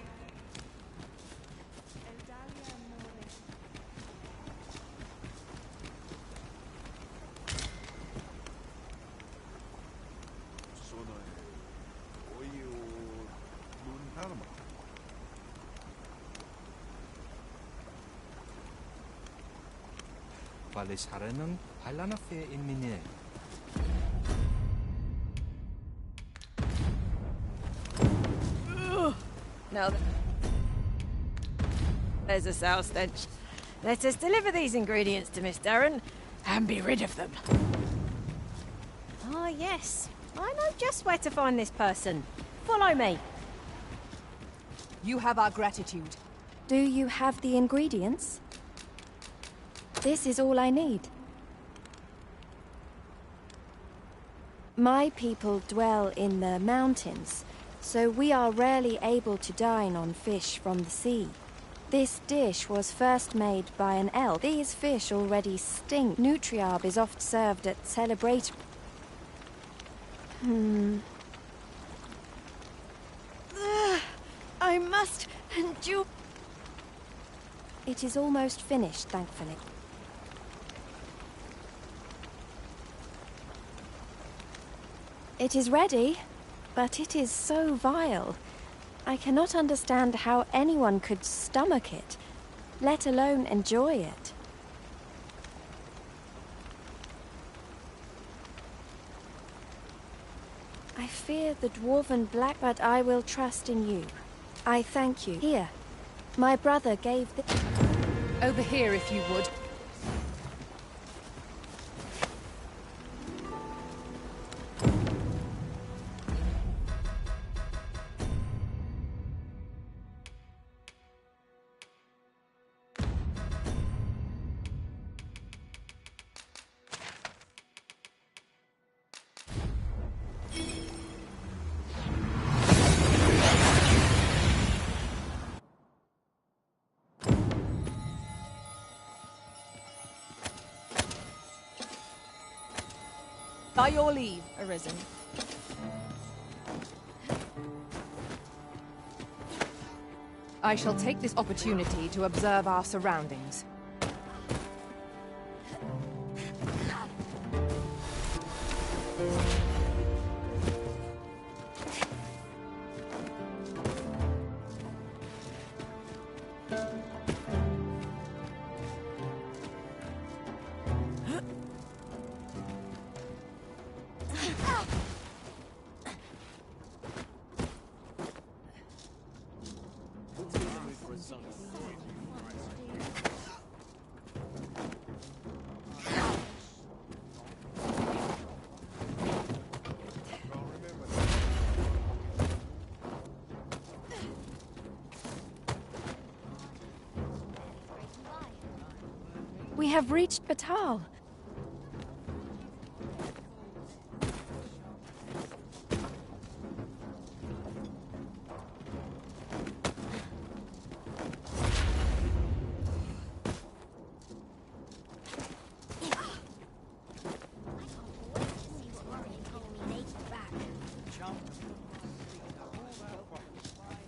Valis harenang halana fe in mine. Now there's a sour stench. Let us deliver these ingredients to Miss Darren and be rid of them. Ah, yes. I know just where to find this person. Follow me. You have our gratitude. Do you have the ingredients? This is all I need. My people dwell in the mountains, so we are rarely able to dine on fish from the sea. This dish was first made by an elf. These fish already stink. Nutriarb is oft served at I must endure. It is almost finished, thankfully. It is ready, but it is so vile. I cannot understand how anyone could stomach it, let alone enjoy it. I fear the dwarven black, but I will trust in you. I thank you. Here, my brother gave the... Over here, if you would. By your leave, Arisen. I shall take this opportunity to observe our surroundings. We have reached Batal.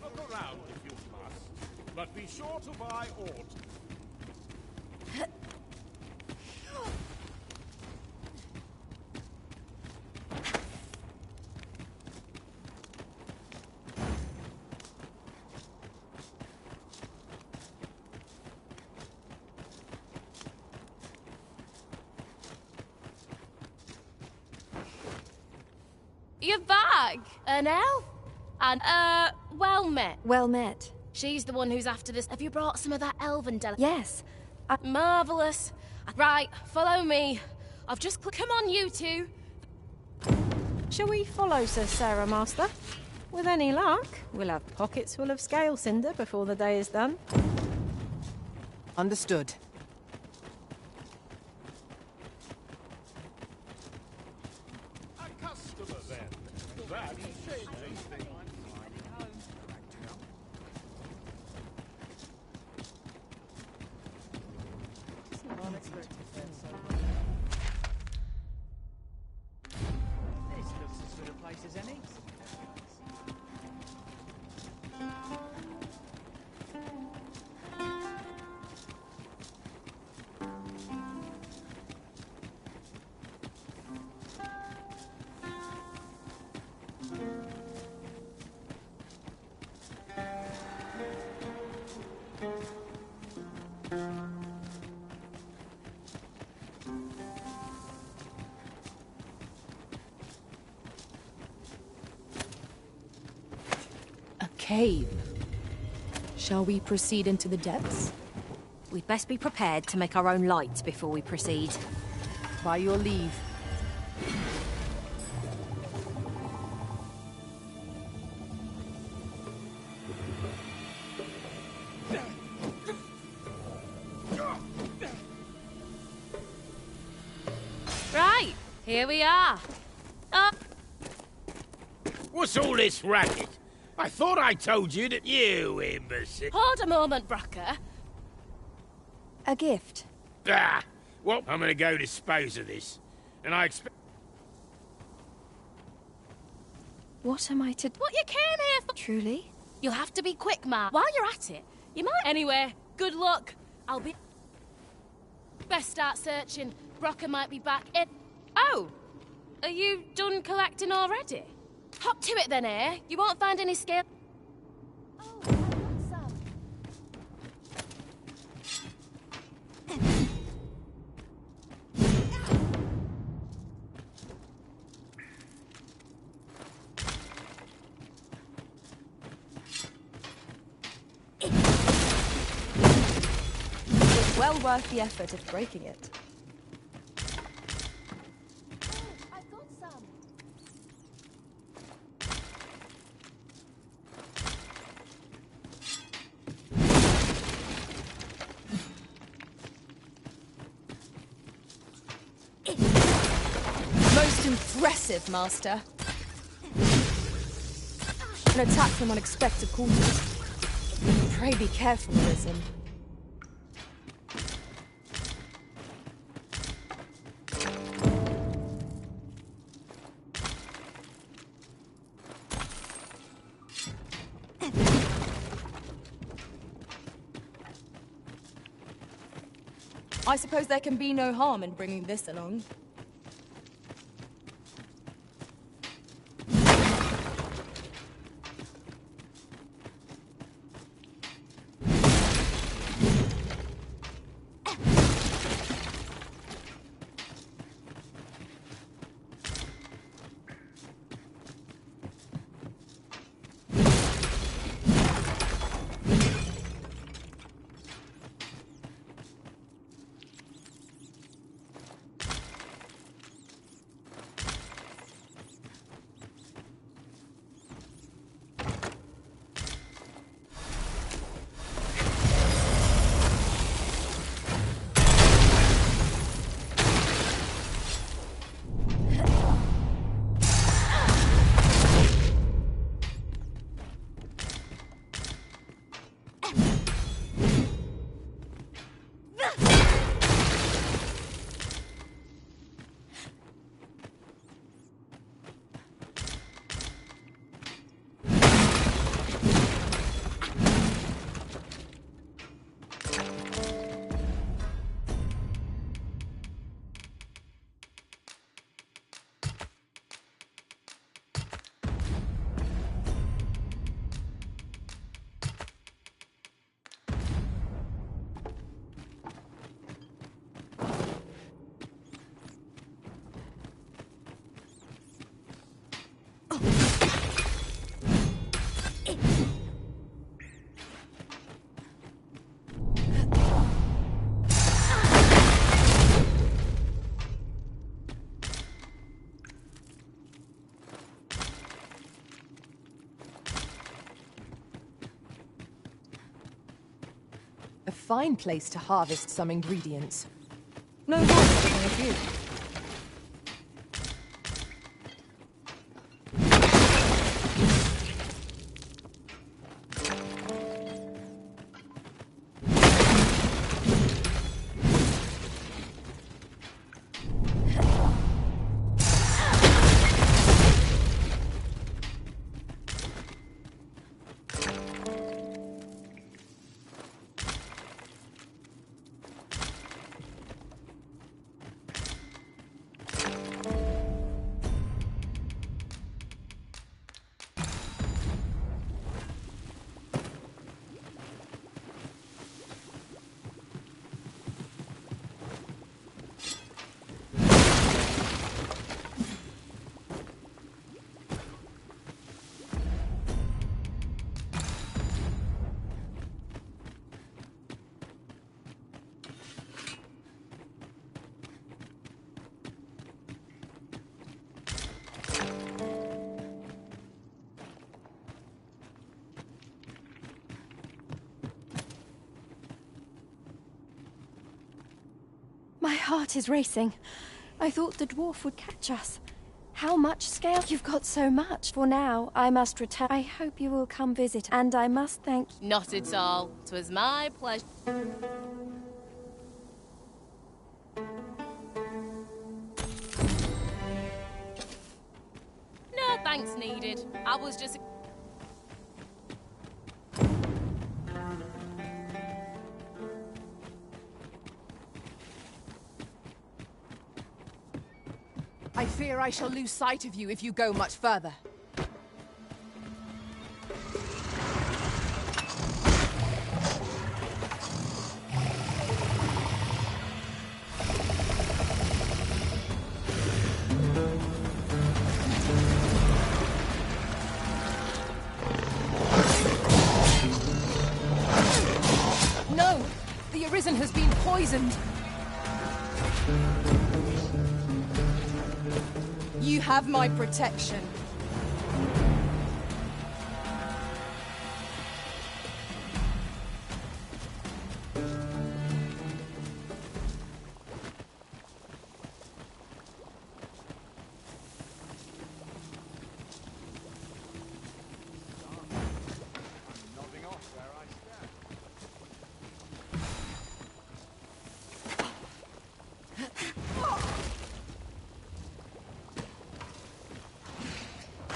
Look around if you must, but be sure to buy aught. Your bag! An elf? And, well met. Well met. She's the one who's after this. Have you brought some of that elven deli? Yes. Marvellous. Right, follow me. I've just... Come on, you two. Shall we follow Sir Sarah, Master? With any luck, we'll have pockets full of scale cinder before the day is done. Understood. A customer, then. That's changing things. This looks as good a place as any. A cave. Shall we proceed into the depths? We'd best be prepared to make our own light before we proceed. By your leave. Right, here we are. What's all this racket? I thought I told you that you imbecile. Hold a moment, Brucker. A gift. Ah, well, I'm gonna go dispose of this. And I expect... What am I to... What you came here for? Truly? You'll have to be quick, Ma. While you're at it, you might... Anyway, good luck. I'll be... Best start searching. Brocker might be back in... Oh! Are you done collecting already? Hop to it then, eh? You won't find any scale... Oh, I want some. It's well worth the effort of breaking it. I've got some. Most impressive, Master. An attack from unexpected quarters. Pray be careful, Risen. I suppose there can be no harm in bringing this along. A fine place to harvest some ingredients. No wonder having a few. My heart is racing. I thought the dwarf would catch us. How much scale? You've got so much. For now, I must return. I hope you will come visit, and I must thank you. Not at all. 'Twas my pleasure. No thanks needed. I was just... I fear I shall lose sight of you if you go much further. No! The Arisen has been poisoned! You have my protection. Nodding off where I stand.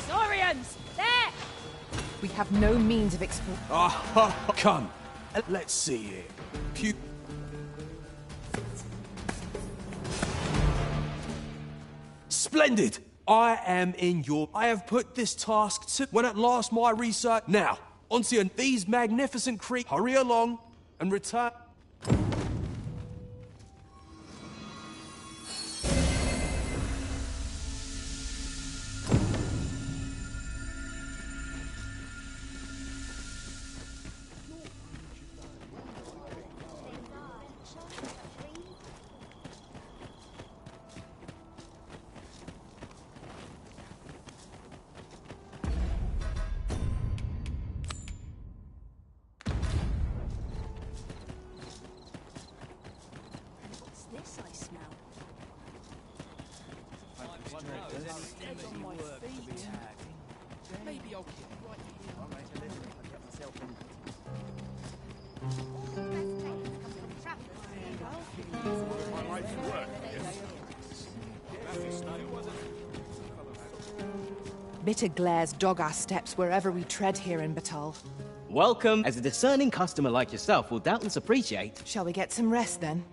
Saurians! There! We have no means of exploring. Come, let's see it. Splendid! I am in your... I have put this task to... When at last my research... Now, onto these magnificent creatures. Hurry along and return... What's this I smell? Maybe I'll keep it right here. My life's work, yes. Bitter glares dog our steps wherever we tread here in Batal. Welcome, as a discerning customer like yourself will doubtless appreciate. Shall we get some rest then?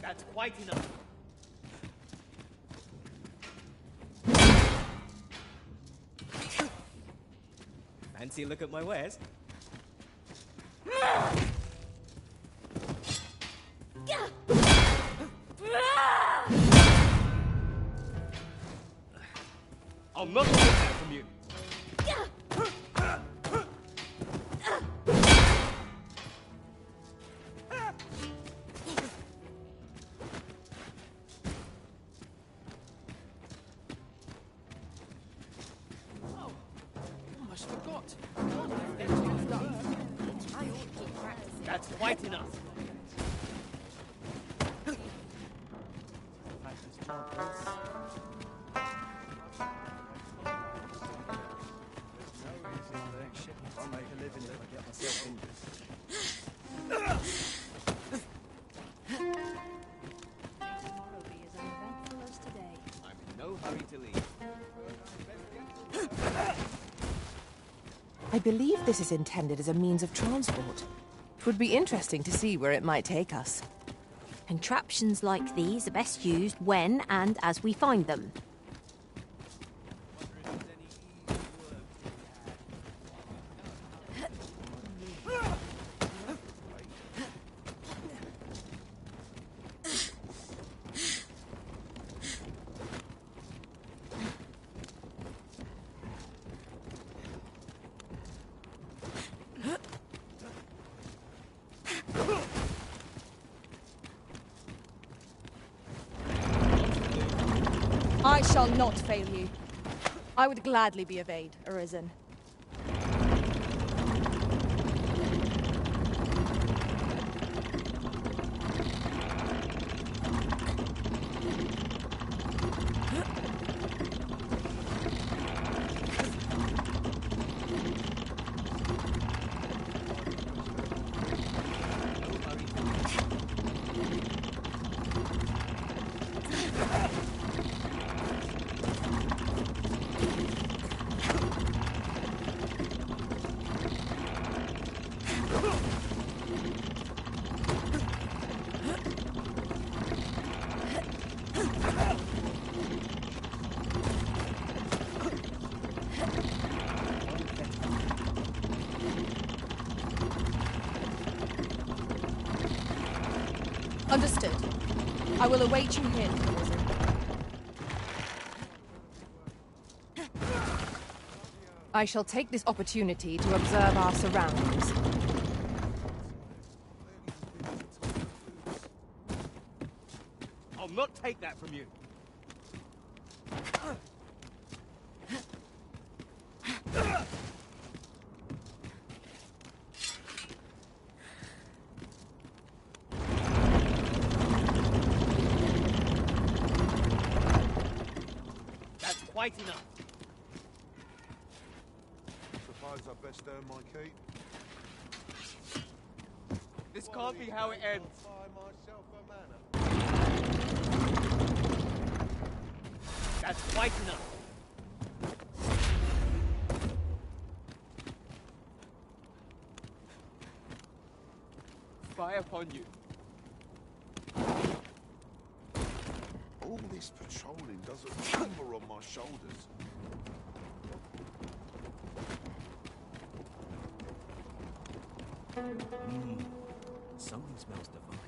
That's quite enough. Fancy a look at my wares? I'll not take that from you. Almost forgot. That's quite enough. I'll make a living if I get myself in this. Tomorrow be as uneventful as today. I'm in no hurry to leave. I believe this is intended as a means of transport. It would be interesting to see where it might take us. Contraptions like these are best used when and as we find them. I shall not fail you. I would gladly be of aid, Arisen. Understood. I will await you here. I shall take this opportunity to observe our surroundings. I'll not take that from you. That's quite enough. Suppose I best earn my keep. This can't be how it ends. Buy myself a manor. That's quite enough. Spy upon you. All this patrolling does a number on my shoulders. Something smells divine.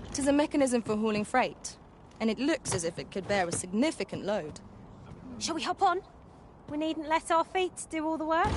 It is a mechanism for hauling freight, and it looks as if it could bear a significant load. Shall we hop on? We needn't let our feet do all the work.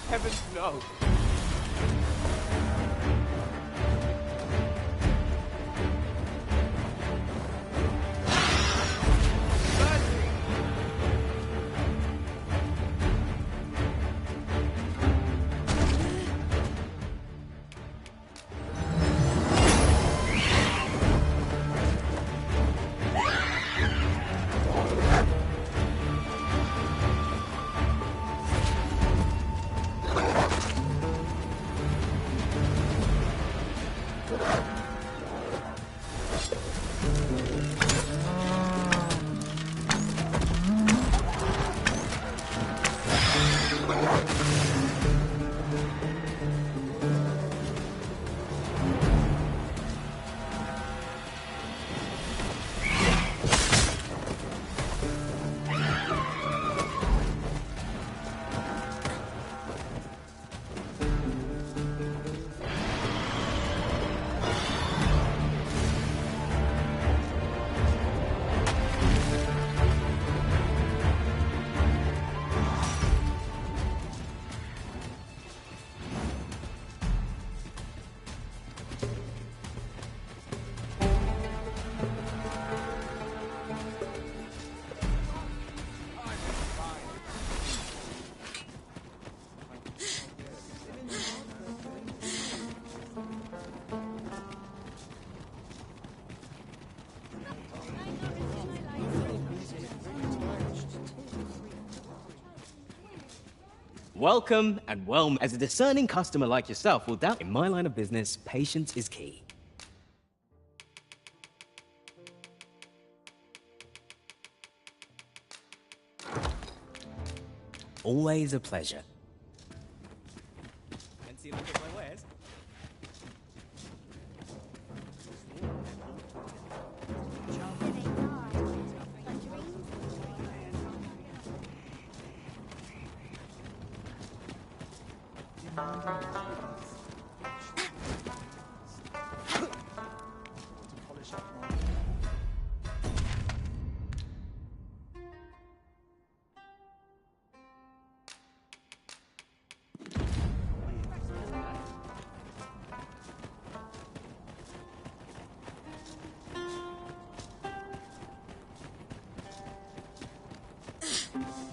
Heavens, no. Welcome and well. As a discerning customer like yourself will doubt, in my line of business, patience is key. Always a pleasure. Fancy a look at my wares?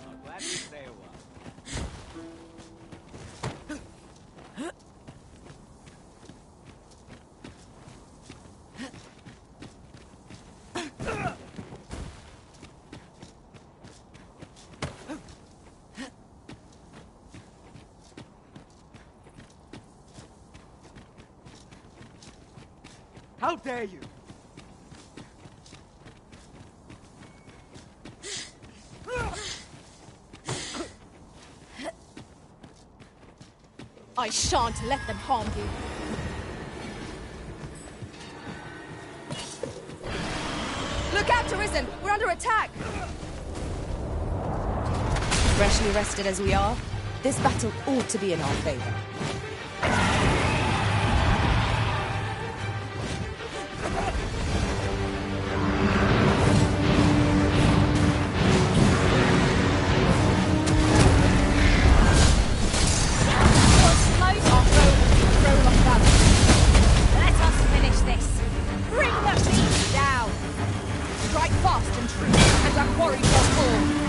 I'm glad you stay a while. How dare you? I shan't let them harm you. Look out, Arisen! We're under attack! Freshly rested as we are, this battle ought to be in our favor. Let us finish this. Bring the beast down! Strike fast and true, and our quarry shall fall.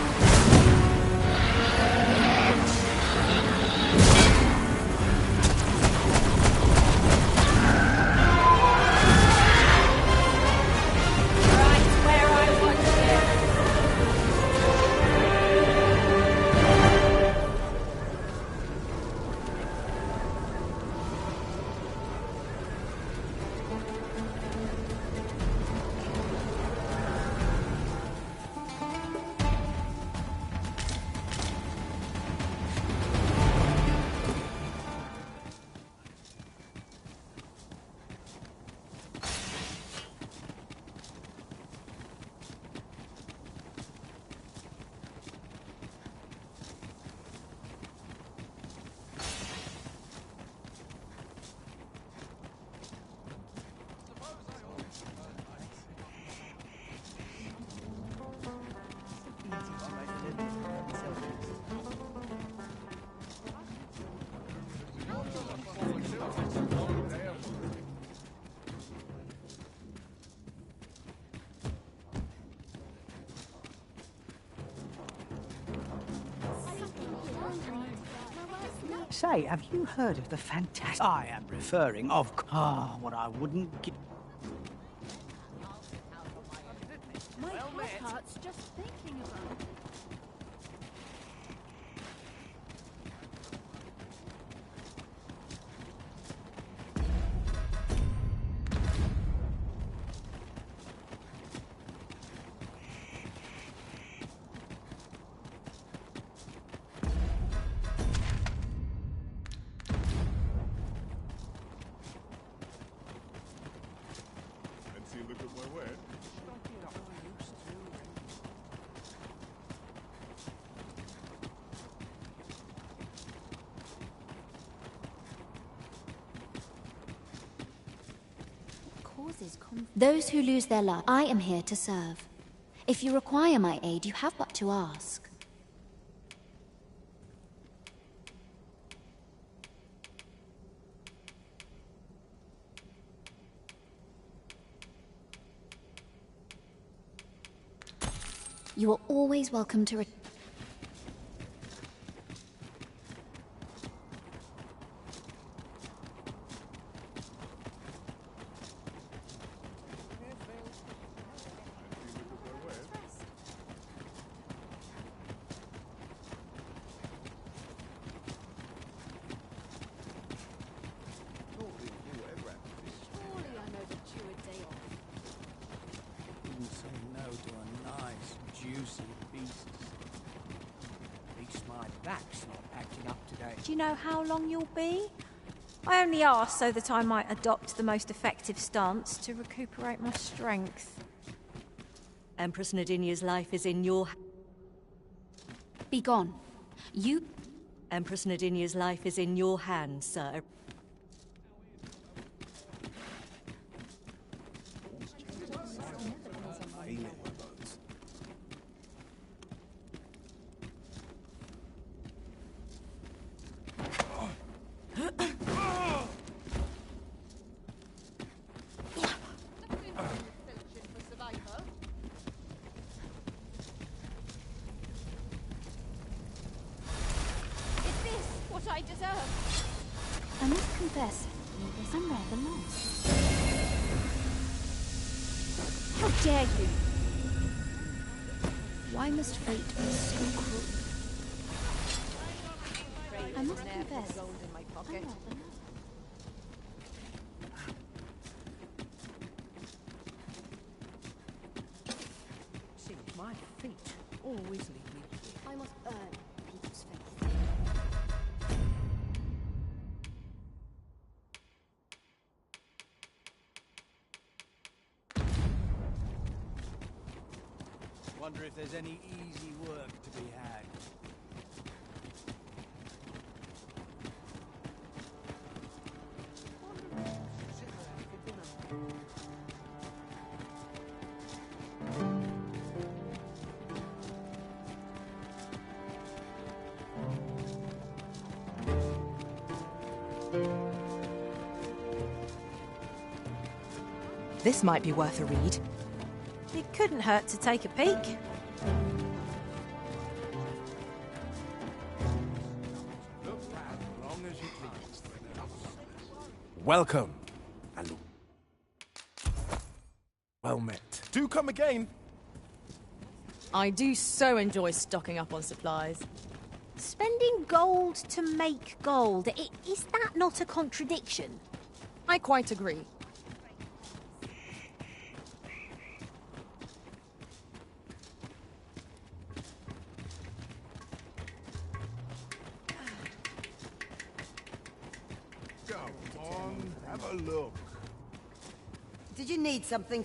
Say, have you heard of the fantastic... I am referring, of... Ah, what I wouldn't give... My heart hurts just thinking about it. Look at my way. Those who lose their life, I am here to serve. If you require my aid, you have but to ask. You are always welcome to Do you know how long you'll be? I only asked so that I might adopt the most effective stance to recuperate my strength. Empress Nadinia's life is in your... Be gone. You... Empress Nadinia's life is in your hands, sir. I deserve. I must confess, I'm rather lost. How dare you? Why must fate be so cruel? I must confess, I'm rather lost. always leave me here. I must earn people's faith. Wonder if there's any easy work to be had. This might be worth a read. It couldn't hurt to take a peek. Welcome, and well met. Do come again. I do so enjoy stocking up on supplies. Spending gold to make gold, is that not a contradiction? I quite agree. Come on, have a look. Did you need something?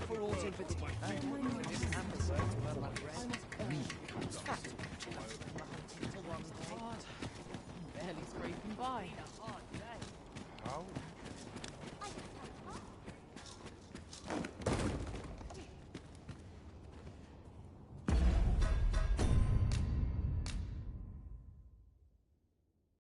Well met, sir. How might I do, sir? Barely scraping by.